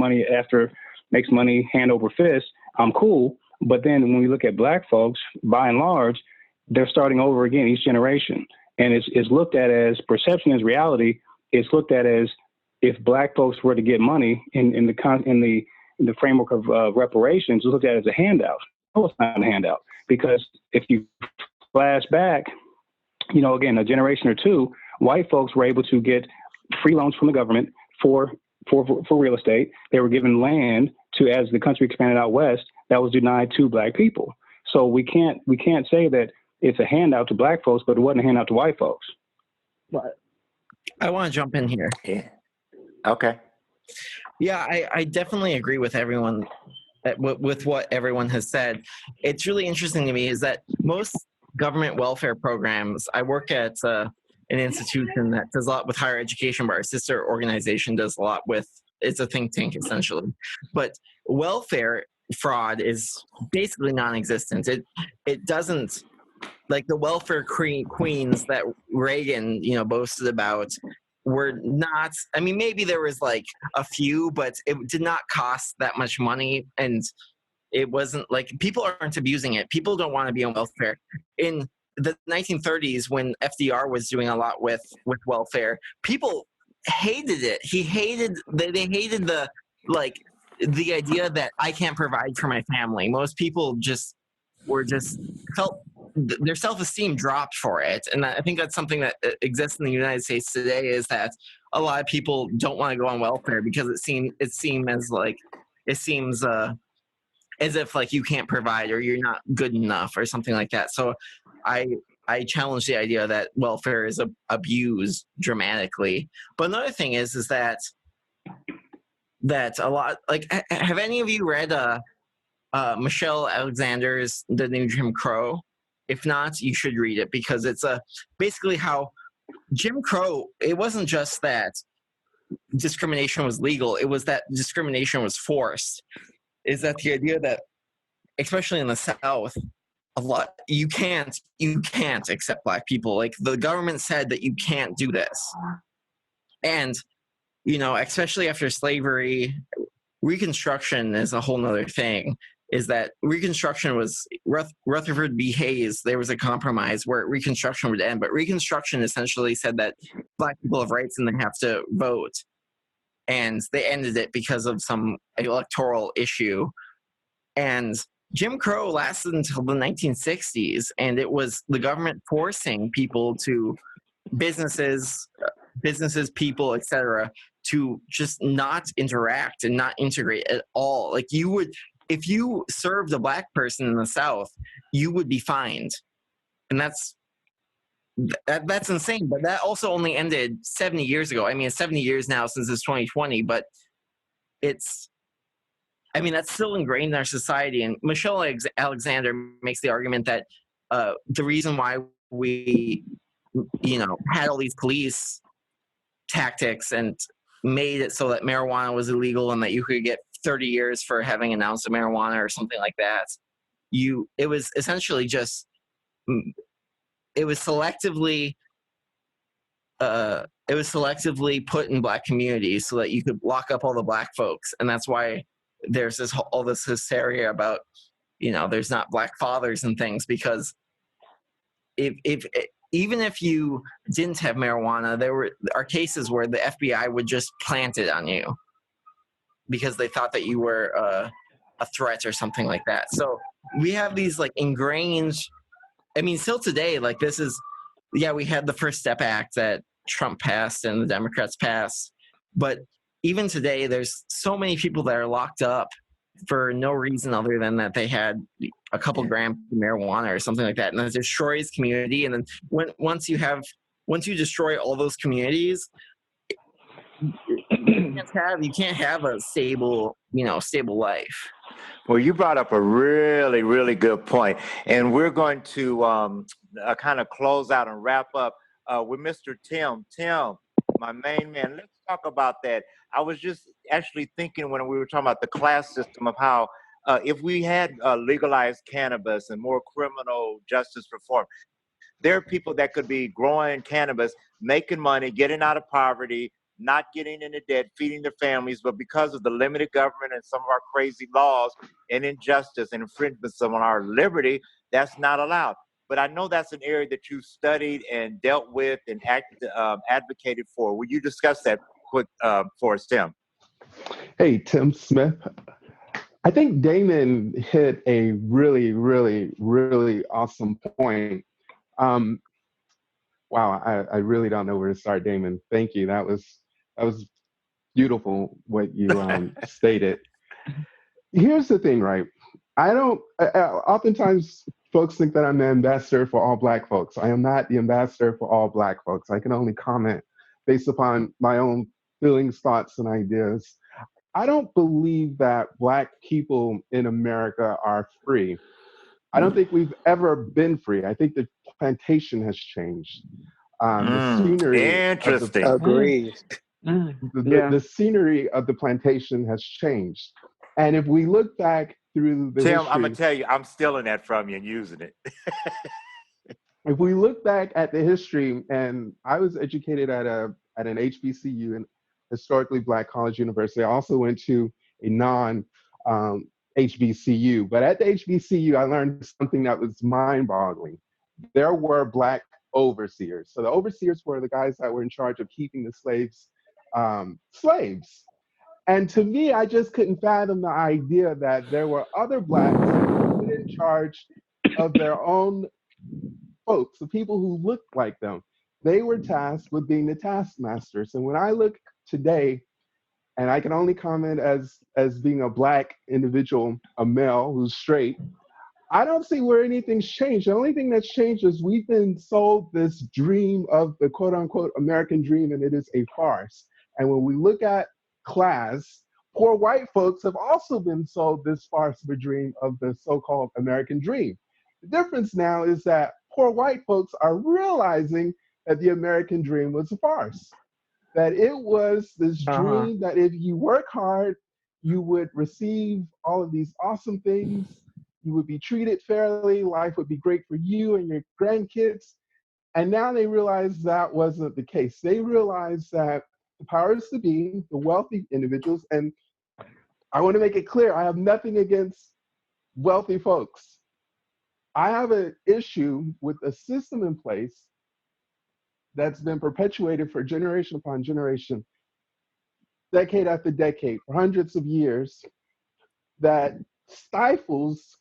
[SPEAKER 5] money hand over fist. I'm cool. But then when we look at black folks, by and large, they're starting over again each generation. And it's looked at as perception is reality. It's looked at as if black folks were to get money in the framework of reparations, it's looked at as a handout. No, it's not a handout, because if you flash back, again, a generation or two, white folks were able to get free loans from the government for real estate. They were given land to, as the country expanded out west, that was denied to black people. So we can't say that it's a handout to black folks, but it wasn't a handout to white folks.
[SPEAKER 6] But I want to jump in here.
[SPEAKER 1] Yeah. Okay.
[SPEAKER 6] Yeah, I definitely agree with everyone, with what everyone has said. It's really interesting to me is that most government welfare programs, I work at an institution that does a lot with higher education, but our sister organization does a lot with, it's a think tank essentially. But welfare fraud is basically non-existent. It doesn't, like the welfare queens that Reagan, boasted about, were not, I mean, maybe there was like a few, but it did not cost that much money. And it wasn't like, people aren't abusing it. People don't want to be on welfare. In the 1930s, when FDR was doing a lot with welfare, people hated it. They hated the idea that I can't provide for my family. Most people felt their self-esteem dropped for it. And I think that's something that exists in the United States today, is that a lot of people don't want to go on welfare because it seems as if like you can't provide or you're not good enough or something like that. So I challenge the idea that welfare is abused dramatically. But another thing is that a lot, like, have any of you read Michelle Alexander's The New Jim Crow? If not, you should read it, because it's basically how Jim Crow, it wasn't just that discrimination was legal, it was that discrimination was forced. Is that the idea that, especially in the South, you can't accept black people. Like, the government said that you can't do this. And, especially after slavery, Reconstruction is a whole nother thing. Is that Reconstruction was Rutherford B. Hayes, there was a compromise where Reconstruction would end, but Reconstruction essentially said that black people have rights and they have to vote. And they ended it because of some electoral issue. And Jim Crow lasted until the 1960s, and it was the government forcing people to, businesses, people, etc., to just not interact and not integrate at all. Like, if you served a black person in the South, you would be fined. And that's insane. But that also only ended 70 years ago. I mean, it's 70 years now since it's 2020, but that's still ingrained in our society. And Michelle Alexander makes the argument that the reason why we, had all these police tactics and made it so that marijuana was illegal and that you could get 30 years for having an ounce of marijuana or something like that. It was essentially just, it was selectively put in black communities so that you could lock up all the black folks. And that's why there's all this hysteria about, there's not black fathers and things, because even if you didn't have marijuana, there are cases where the FBI would just plant it on you because they thought that you were a threat or something like that. So we have these like ingrained, still today, like this is, we had the First Step Act that Trump passed and the Democrats passed, but even today, there's so many people that are locked up for no reason other than that they had a couple grams of marijuana or something like that, and it destroys community. And then once you destroy all those communities, you can't have a stable life.
[SPEAKER 1] Well, you brought up a really, really good point, and we're going to kind of close out and wrap up with Mr. Tim. Tim, my main man, let's talk about that. I was just actually thinking when we were talking about the class system of how if we had legalized cannabis and more criminal justice reform, there are people that could be growing cannabis, making money, getting out of poverty, not getting into debt, feeding their families, but because of the limited government and some of our crazy laws and injustice and infringements on our liberty, that's not allowed. But I know that's an area that you studied and dealt with and advocated for. Will you discuss that quick for us, Tim?
[SPEAKER 7] Hey, Tim Smith. I think Damon hit a really, really, really awesome point. Wow, I really don't know where to start, Damon. Thank you. That was beautiful what you stated. Here's the thing, right? Oftentimes folks think that I'm the ambassador for all Black folks. I am not the ambassador for all Black folks. I can only comment based upon my own feelings, thoughts, and ideas. I don't believe that Black people in America are free. I don't think we've ever been free. I think the plantation has changed. The scenery.
[SPEAKER 1] Interesting.
[SPEAKER 2] Agreed.
[SPEAKER 7] The scenery of the plantation has changed. And if we look back through the
[SPEAKER 1] Tim,
[SPEAKER 7] history,
[SPEAKER 1] I'm going to tell you, I'm stealing that from you and using it.
[SPEAKER 7] if we look back at the history, and I was educated at an HBCU, an historically Black college university. I also went to a non-HBCU, but at the HBCU, I learned something that was mind-boggling. There were Black overseers. So the overseers were the guys that were in charge of keeping the slaves slaves. And to me, I just couldn't fathom the idea that there were other Blacks who were in charge of their own folks, the people who looked like them. They were tasked with being the taskmasters. And when I look today, and I can only comment as being a Black individual, a male who's straight, I don't see where anything's changed. The only thing that's changed is we've been sold this dream of the quote unquote American dream, and it is a farce. And when we look at class, poor white folks have also been sold this farce of a dream of the so-called American dream. The difference now is that poor white folks are realizing that the American dream was a farce, that it was this dream that if you work hard, you would receive all of these awesome things, you would be treated fairly, life would be great for you and your grandkids. And now they realize that wasn't the case. They realize that the powers to be, the wealthy individuals, and I want to make it clear, I have nothing against wealthy folks. I have an issue with a system in place that's been perpetuated for generation upon generation, decade after decade, for hundreds of years, that stifles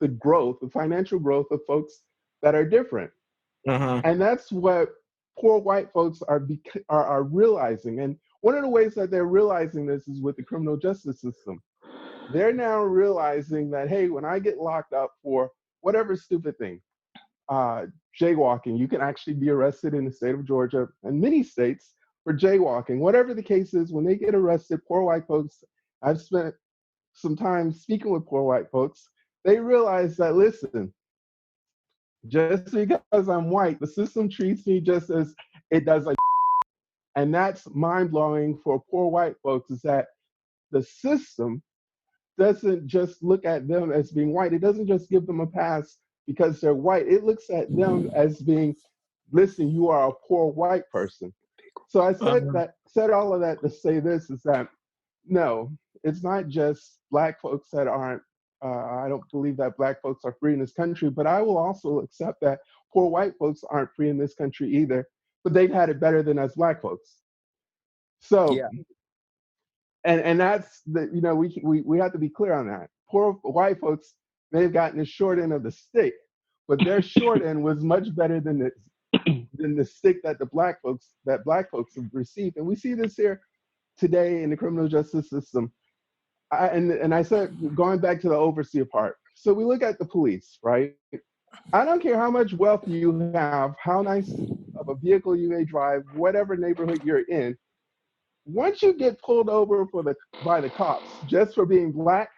[SPEAKER 7] the growth, the financial growth of folks that are different. And that's what poor white folks are realizing. And one of the ways that they're realizing this is with the criminal justice system. They're now realizing that, hey, when I get locked up for whatever stupid thing, jaywalking, you can actually be arrested in the state of Georgia and many states for jaywalking. Whatever the case is, when they get arrested, poor white folks, I've spent some time speaking with poor white folks, they realize that, listen, just because I'm white, the system treats me just as it does like, and that's mind-blowing for poor white folks, is that the system doesn't just look at them as being white. It doesn't just give them a pass because they're white. It looks at them as being, listen, you are a poor white person. So I said all of that to say this is that no, it's not just Black folks that aren't. I don't believe that Black folks are free in this country, but I will also accept that poor white folks aren't free in this country either. But they've had it better than us Black folks. So,
[SPEAKER 6] Yeah.
[SPEAKER 7] and that's the, you know, we have to be clear on that. Poor white folks, they've gotten the short end of the stick, but their short end was much better than the stick that Black folks have received. And we see this here today in the criminal justice system. And I said, going back to the overseer part. So we look at the police, right? I don't care how much wealth you have, how nice of a vehicle you may drive, whatever neighborhood you're in. Once you get pulled over by the cops just for being Black,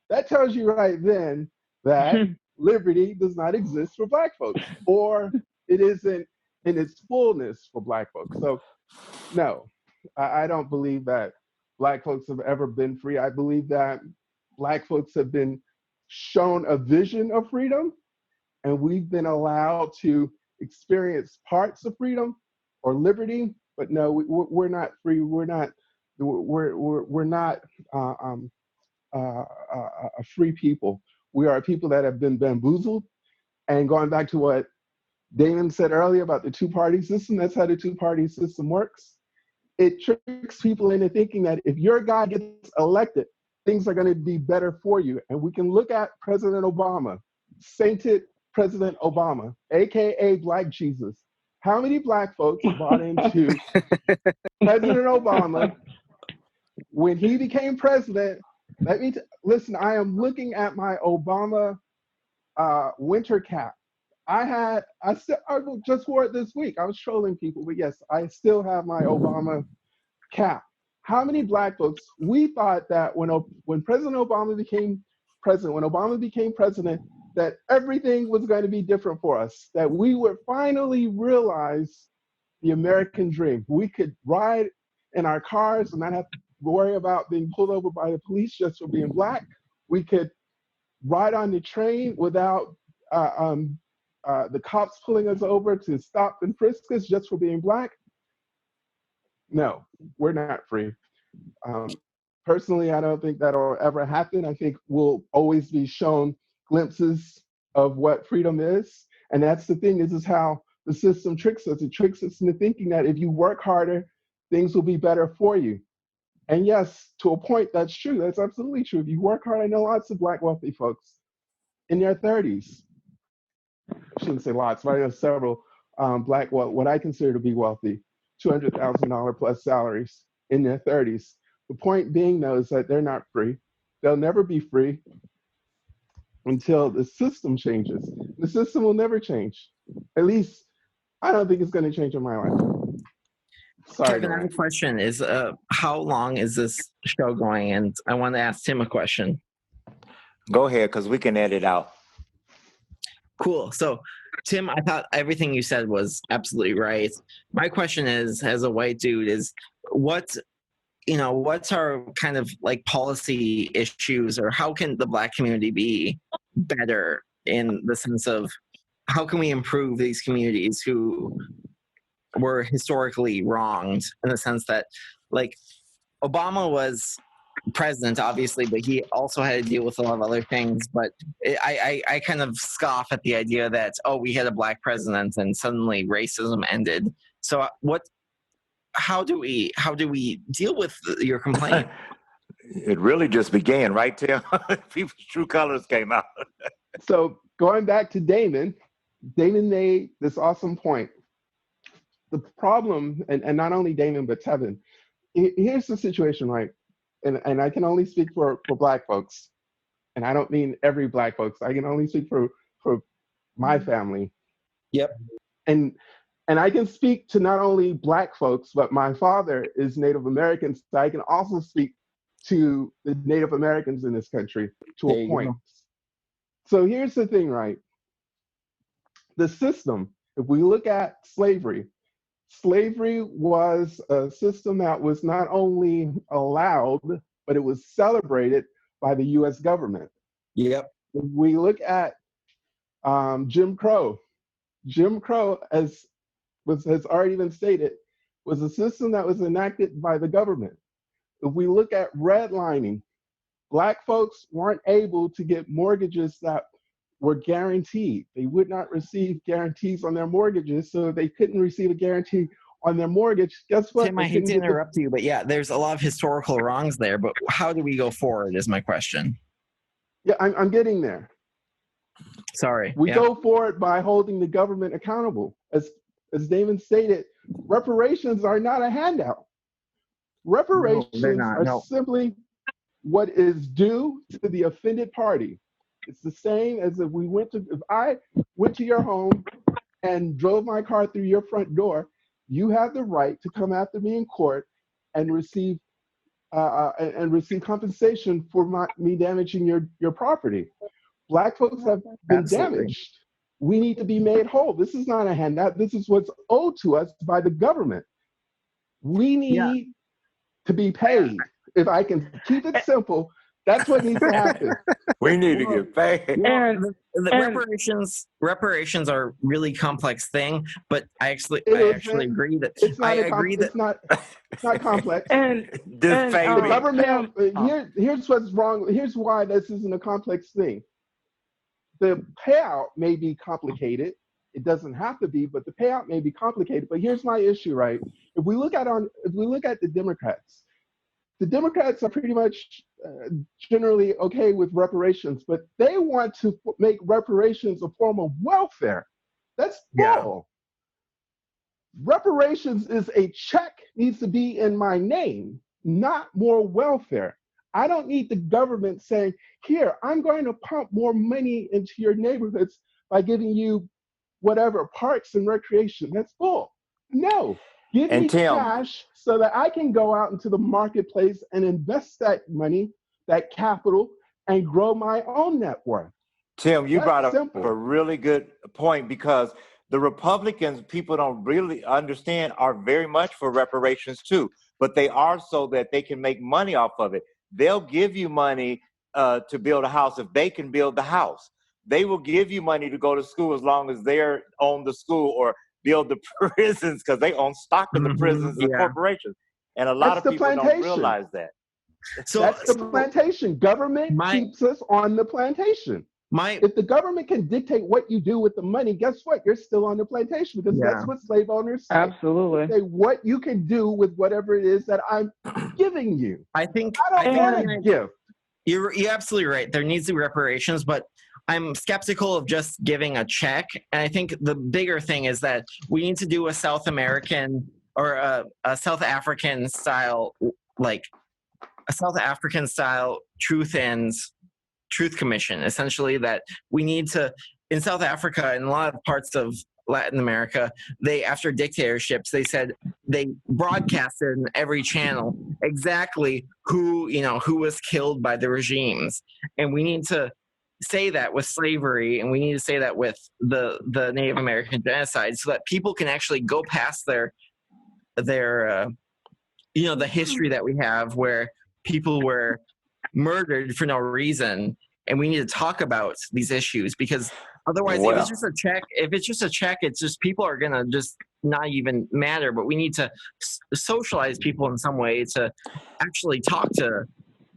[SPEAKER 7] that tells you right then that liberty does not exist for Black folks, or it isn't in its fullness for Black folks. So no, I don't believe that Black folks have ever been free. I believe that Black folks have been shown a vision of freedom, and we've been allowed to experience parts of freedom or liberty. But no, we're not free. We're not a free people. We are a people that have been bamboozled. And going back to what Damon said earlier about the two-party system, that's how the two-party system works. It tricks people into thinking that if your guy gets elected, things are going to be better for you. And we can look at President Obama, sainted President Obama, AKA Black Jesus. How many Black folks bought into President Obama when he became president? Listen, I am looking at my Obama winter cap. I just wore it this week. I was trolling people, but yes, I still have my Obama cap. How many Black folks, we thought that when Obama became president, that everything was going to be different for us, that we would finally realize the American dream. We could ride in our cars and not have to worry about being pulled over by the police just for being Black. We could ride on the train without the cops pulling us over to stop and frisk us just for being Black. No, we're not free. Personally, I don't think that'll ever happen. I think we'll always be shown glimpses of what freedom is. And that's the thing, this is how the system tricks us. It tricks us into thinking that if you work harder, things will be better for you. And yes, to a point, that's true. That's absolutely true. If you work hard, I know lots of Black wealthy folks in their 30s. I shouldn't say lots, but I know several Black, what I consider to be wealthy, $200,000 plus salaries in their 30s. The point being, though, is that they're not free. They'll never be free until the system changes. The system will never change. At least, I don't think it's going to change in my life. Sorry,
[SPEAKER 6] Kevin, my question is, how long is this show going? And I want to ask Tim a question.
[SPEAKER 1] Go ahead, because we can edit out.
[SPEAKER 6] Cool. So, Tim, I thought everything you said was absolutely right. My question is, as a white dude, is what's our kind of like policy issues, or how can the Black community be better in the sense of how can we improve these communities who were historically wronged, in the sense that, like, Obama was president, obviously, but he also had to deal with a lot of other things. But I kind of scoff at the idea that, oh, we had a Black president and suddenly racism ended. So how do we deal with your complaint?
[SPEAKER 1] It really just began, right, Tim? People's true colors came out.
[SPEAKER 7] So going back to Damon made this awesome point. The problem, and not only Damon, but Tevin, here's the situation, right? And I can only speak for Black folks. And I don't mean every Black folks. I can only speak for my family.
[SPEAKER 6] Yep.
[SPEAKER 7] And I can speak to not only Black folks, but my father is Native American, so I can also speak to the Native Americans in this country to a point. So here's the thing, right? The system, if we look at slavery was a system that was not only allowed, but it was celebrated by the U.S. government.
[SPEAKER 6] Yep.
[SPEAKER 7] If we look at Jim Crow, as has already been stated, was a system that was enacted by the government. If we look at redlining, Black folks weren't able to get mortgages that were guaranteed. They would not receive guarantees on their mortgages, so they couldn't receive a guarantee on their mortgage. Guess what?
[SPEAKER 6] Tim, I hate to interrupt you, but yeah, there's a lot of historical wrongs there, but how do we go forward is my question.
[SPEAKER 7] Yeah, I'm getting there.
[SPEAKER 6] Sorry.
[SPEAKER 7] We go forward by holding the government accountable. As Damon stated, reparations are not a handout. Reparations are simply what is due to the offended party. It's the same as if I went to your home and drove my car through your front door, you have the right to come after me in court and receive compensation for me damaging your property. Black folks have been damaged. We need to be made whole. This is not a handout. This is what's owed to us by the government. We need to be paid. If I can keep it simple, that's what needs to happen.
[SPEAKER 1] We need to get paid.
[SPEAKER 6] And reparations are a really complex thing, but I actually agree that
[SPEAKER 7] it's not complex.
[SPEAKER 1] The
[SPEAKER 7] government. Here's what's wrong. Here's why this isn't a complex thing. The payout may be complicated. It doesn't have to be, but the payout may be complicated. But here's my issue, right? If we look at the Democrats are pretty much generally okay with reparations, but they want to make reparations a form of welfare. That's bull. Reparations is a check needs to be in my name, not more welfare. I don't need the government saying, here, I'm going to pump more money into your neighborhoods by giving you whatever, parks and recreation. That's bull. No. Give me cash so that I can go out into the marketplace and invest that money, that capital, and grow my own net worth.
[SPEAKER 1] Tim, you brought up a really good point, because the Republicans, people don't really understand, are very much for reparations too, but they are so that they can make money off of it. They'll give you money to build a house if they can build the house. They will give you money to go to school as long as they're own the school, or build the prisons because they own stock in the prisons and corporations. And a lot of people don't realize that.
[SPEAKER 7] So that's the plantation. Government keeps us on the plantation. If the government can dictate what you do with the money, guess what? You're still on the plantation, because that's what slave owners say.
[SPEAKER 4] Absolutely.
[SPEAKER 7] They say what you can do with whatever it is that I'm giving you.
[SPEAKER 6] I don't
[SPEAKER 7] want to give.
[SPEAKER 6] You're absolutely right. There needs to be reparations, but I'm skeptical of just giving a check. And I think the bigger thing is that we need to do a South American or a South African style, like a South African style truth commission, essentially, that we need to, in South Africa and a lot of parts of Latin America, they, after dictatorships, they said they broadcasted in every channel exactly who was killed by the regimes. And we need to say that with slavery, and we need to say that with the Native American genocide, so that people can actually go past their the history that we have where people were murdered for no reason. And we need to talk about these issues, because otherwise, if it's just a check, it's just people are gonna just not even matter. But we need to socialize people in some way to actually talk to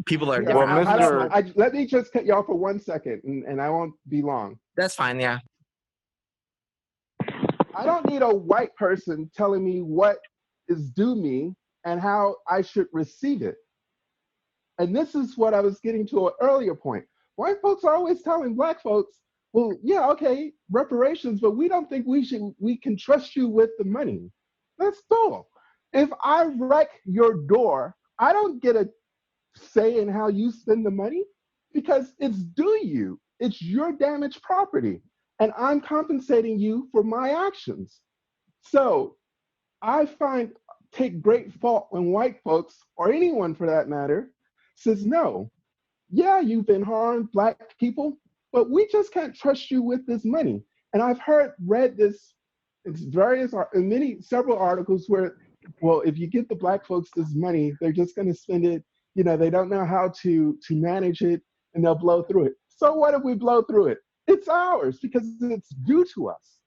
[SPEAKER 6] people that are different.
[SPEAKER 7] Let me just cut you off for 1 second, and I won't be long.
[SPEAKER 6] That's fine, yeah.
[SPEAKER 7] I don't need a white person telling me what is due me and how I should receive it. And this is what I was getting to an earlier point. White folks are always telling black folks, well, yeah, okay, reparations, but we don't think we can trust you with the money. That's bull. If I wreck your door, I don't get a say in how you spend the money, because it's due you. It's your damaged property, and I'm compensating you for my actions. So I take great fault when white folks, or anyone for that matter, says, no, yeah, you've been harmed, black people, but we just can't trust you with this money. And I've read this in several articles where, well, if you give the black folks this money, they're just going to spend it They don't know how to manage it, and they'll blow through it. So what if we blow through it? It's ours because it's due to us.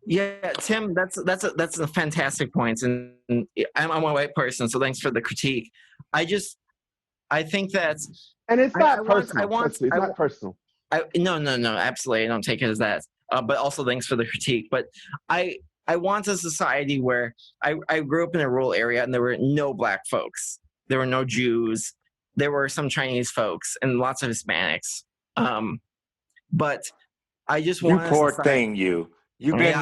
[SPEAKER 6] Yeah, Tim, that's a fantastic point, and I'm a white person, so thanks for the critique. I think that,
[SPEAKER 7] and it's not personal. It's not personal.
[SPEAKER 6] No, absolutely, I don't take it as that. But also, thanks for the critique. But I want a society where I grew up in a rural area, and there were no Black folks, there were no Jews, there were some Chinese folks, and lots of Hispanics. But I just want
[SPEAKER 1] you poor thing, you. You've been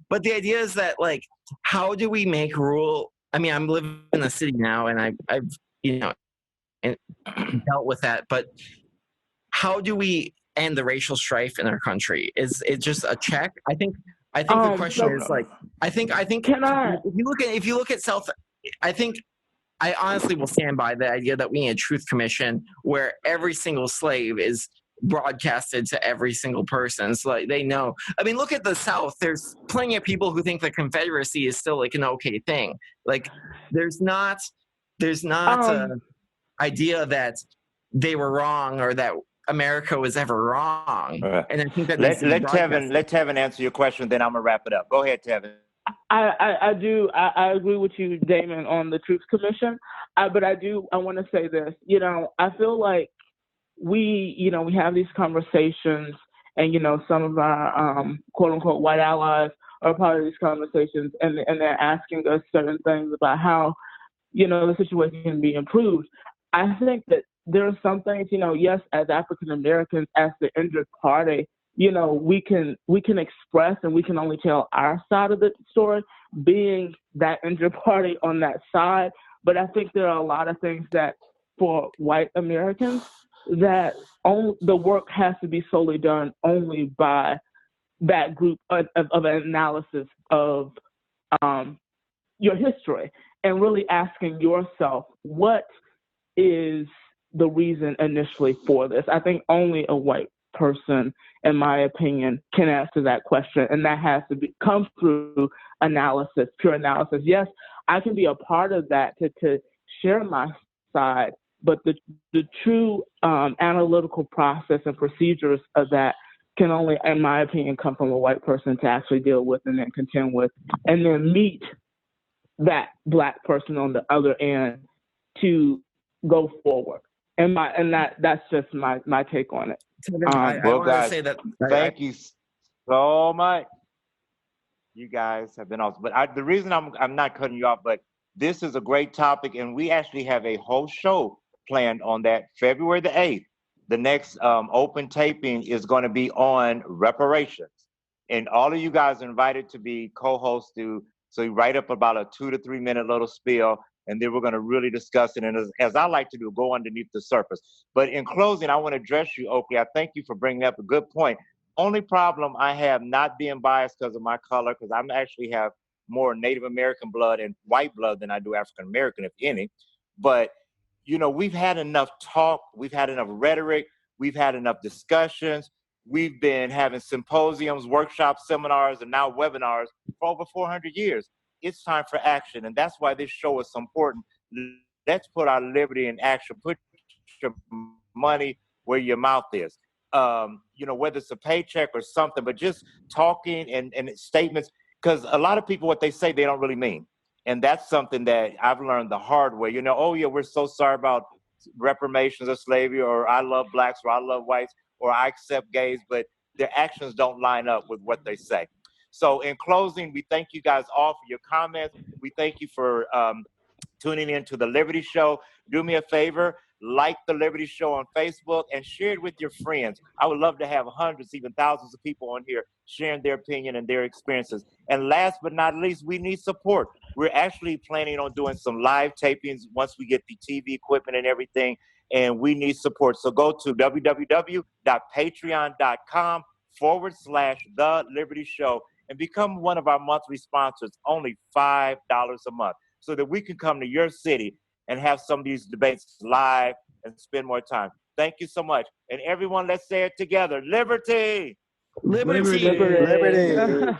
[SPEAKER 6] but the idea is that, like, how do we make rural? I mean, I'm living in the city now, and I've and dealt with that. But how do we end the racial strife in our country? Is it just a check? I think the question is like, I think if you look at South, I honestly will stand by the idea that we need a truth commission where every single slave is broadcasted to every single person, so like they know. I mean, look at the South. There's plenty of people who think the Confederacy is still like an okay thing. Like, there's not a idea that they were wrong or that America was ever wrong. And I think that
[SPEAKER 1] let Tevin answer your question, then I'm gonna wrap it up. Go ahead, Tevin.
[SPEAKER 4] I agree with you, Damon, on the Truth Commission. But I want to say this. I feel like we have these conversations, and some of our quote unquote white allies are part of these conversations, and they're asking us certain things about how the situation can be improved. I think that there are some things, yes, as African Americans, as the injured party, we can express, and we can only tell our side of the story, being that injured party on that side. But I think there are a lot of things that for white Americans, that the work has to be solely done only by that group of analysis of your history, and really asking yourself, what is the reason initially for this? I think only a white person, in my opinion, can answer that question, and that has to come through analysis, pure analysis. Yes, I can be a part of that to share my side, but the true analytical process and procedures of that can only, in my opinion, come from a white person to actually deal with and then contend with, and then meet that Black person on the other end to go forward. And that's just my take on it.
[SPEAKER 6] I want to say that.
[SPEAKER 1] Thank you so much. You guys have been awesome. But the reason I'm not cutting you off, but this is a great topic, and we actually have a whole show planned on that. February the 8th, the next open taping is going to be on reparations, and all of you guys are invited to be co-hosts. So you write up about a 2 to 3 minute little spiel, and then we're going to really discuss it. And as I like to do, go underneath the surface. But in closing, I want to address you, Oakley. I thank you for bringing up a good point. Only problem I have, not being biased because of my color, because I actually have more Native American blood and white blood than I do African American, if any. But we've had enough talk, we've had enough rhetoric, we've had enough discussions. We've been having symposiums, workshops, seminars, and now webinars for over 400 years. It's time for action, and that's why this show is so important. Let's put our liberty in action. Put your money where your mouth is. Whether it's a paycheck or something, but just talking and statements, because a lot of people, what they say, they don't really mean. And that's something that I've learned the hard way. Oh yeah, we're so sorry about reparations of slavery, or I love Blacks, or I love whites, or I accept gays, but their actions don't line up with what they say. So in closing, we thank you guys all for your comments. We thank you for tuning in to the Liberty Show. Do me a favor, like the Liberty Show on Facebook and share it with your friends. I would love to have hundreds, even thousands of people on here sharing their opinion and their experiences. And last but not least, we need support. We're actually planning on doing some live tapings once we get the TV equipment and everything, and we need support. So go to www.patreon.com/The Liberty Show and become one of our monthly sponsors, only $5 a month, so that we can come to your city and have some of these debates live and spend more time. Thank you so much. And everyone, let's say it together. Liberty!
[SPEAKER 6] Liberty!
[SPEAKER 2] Liberty!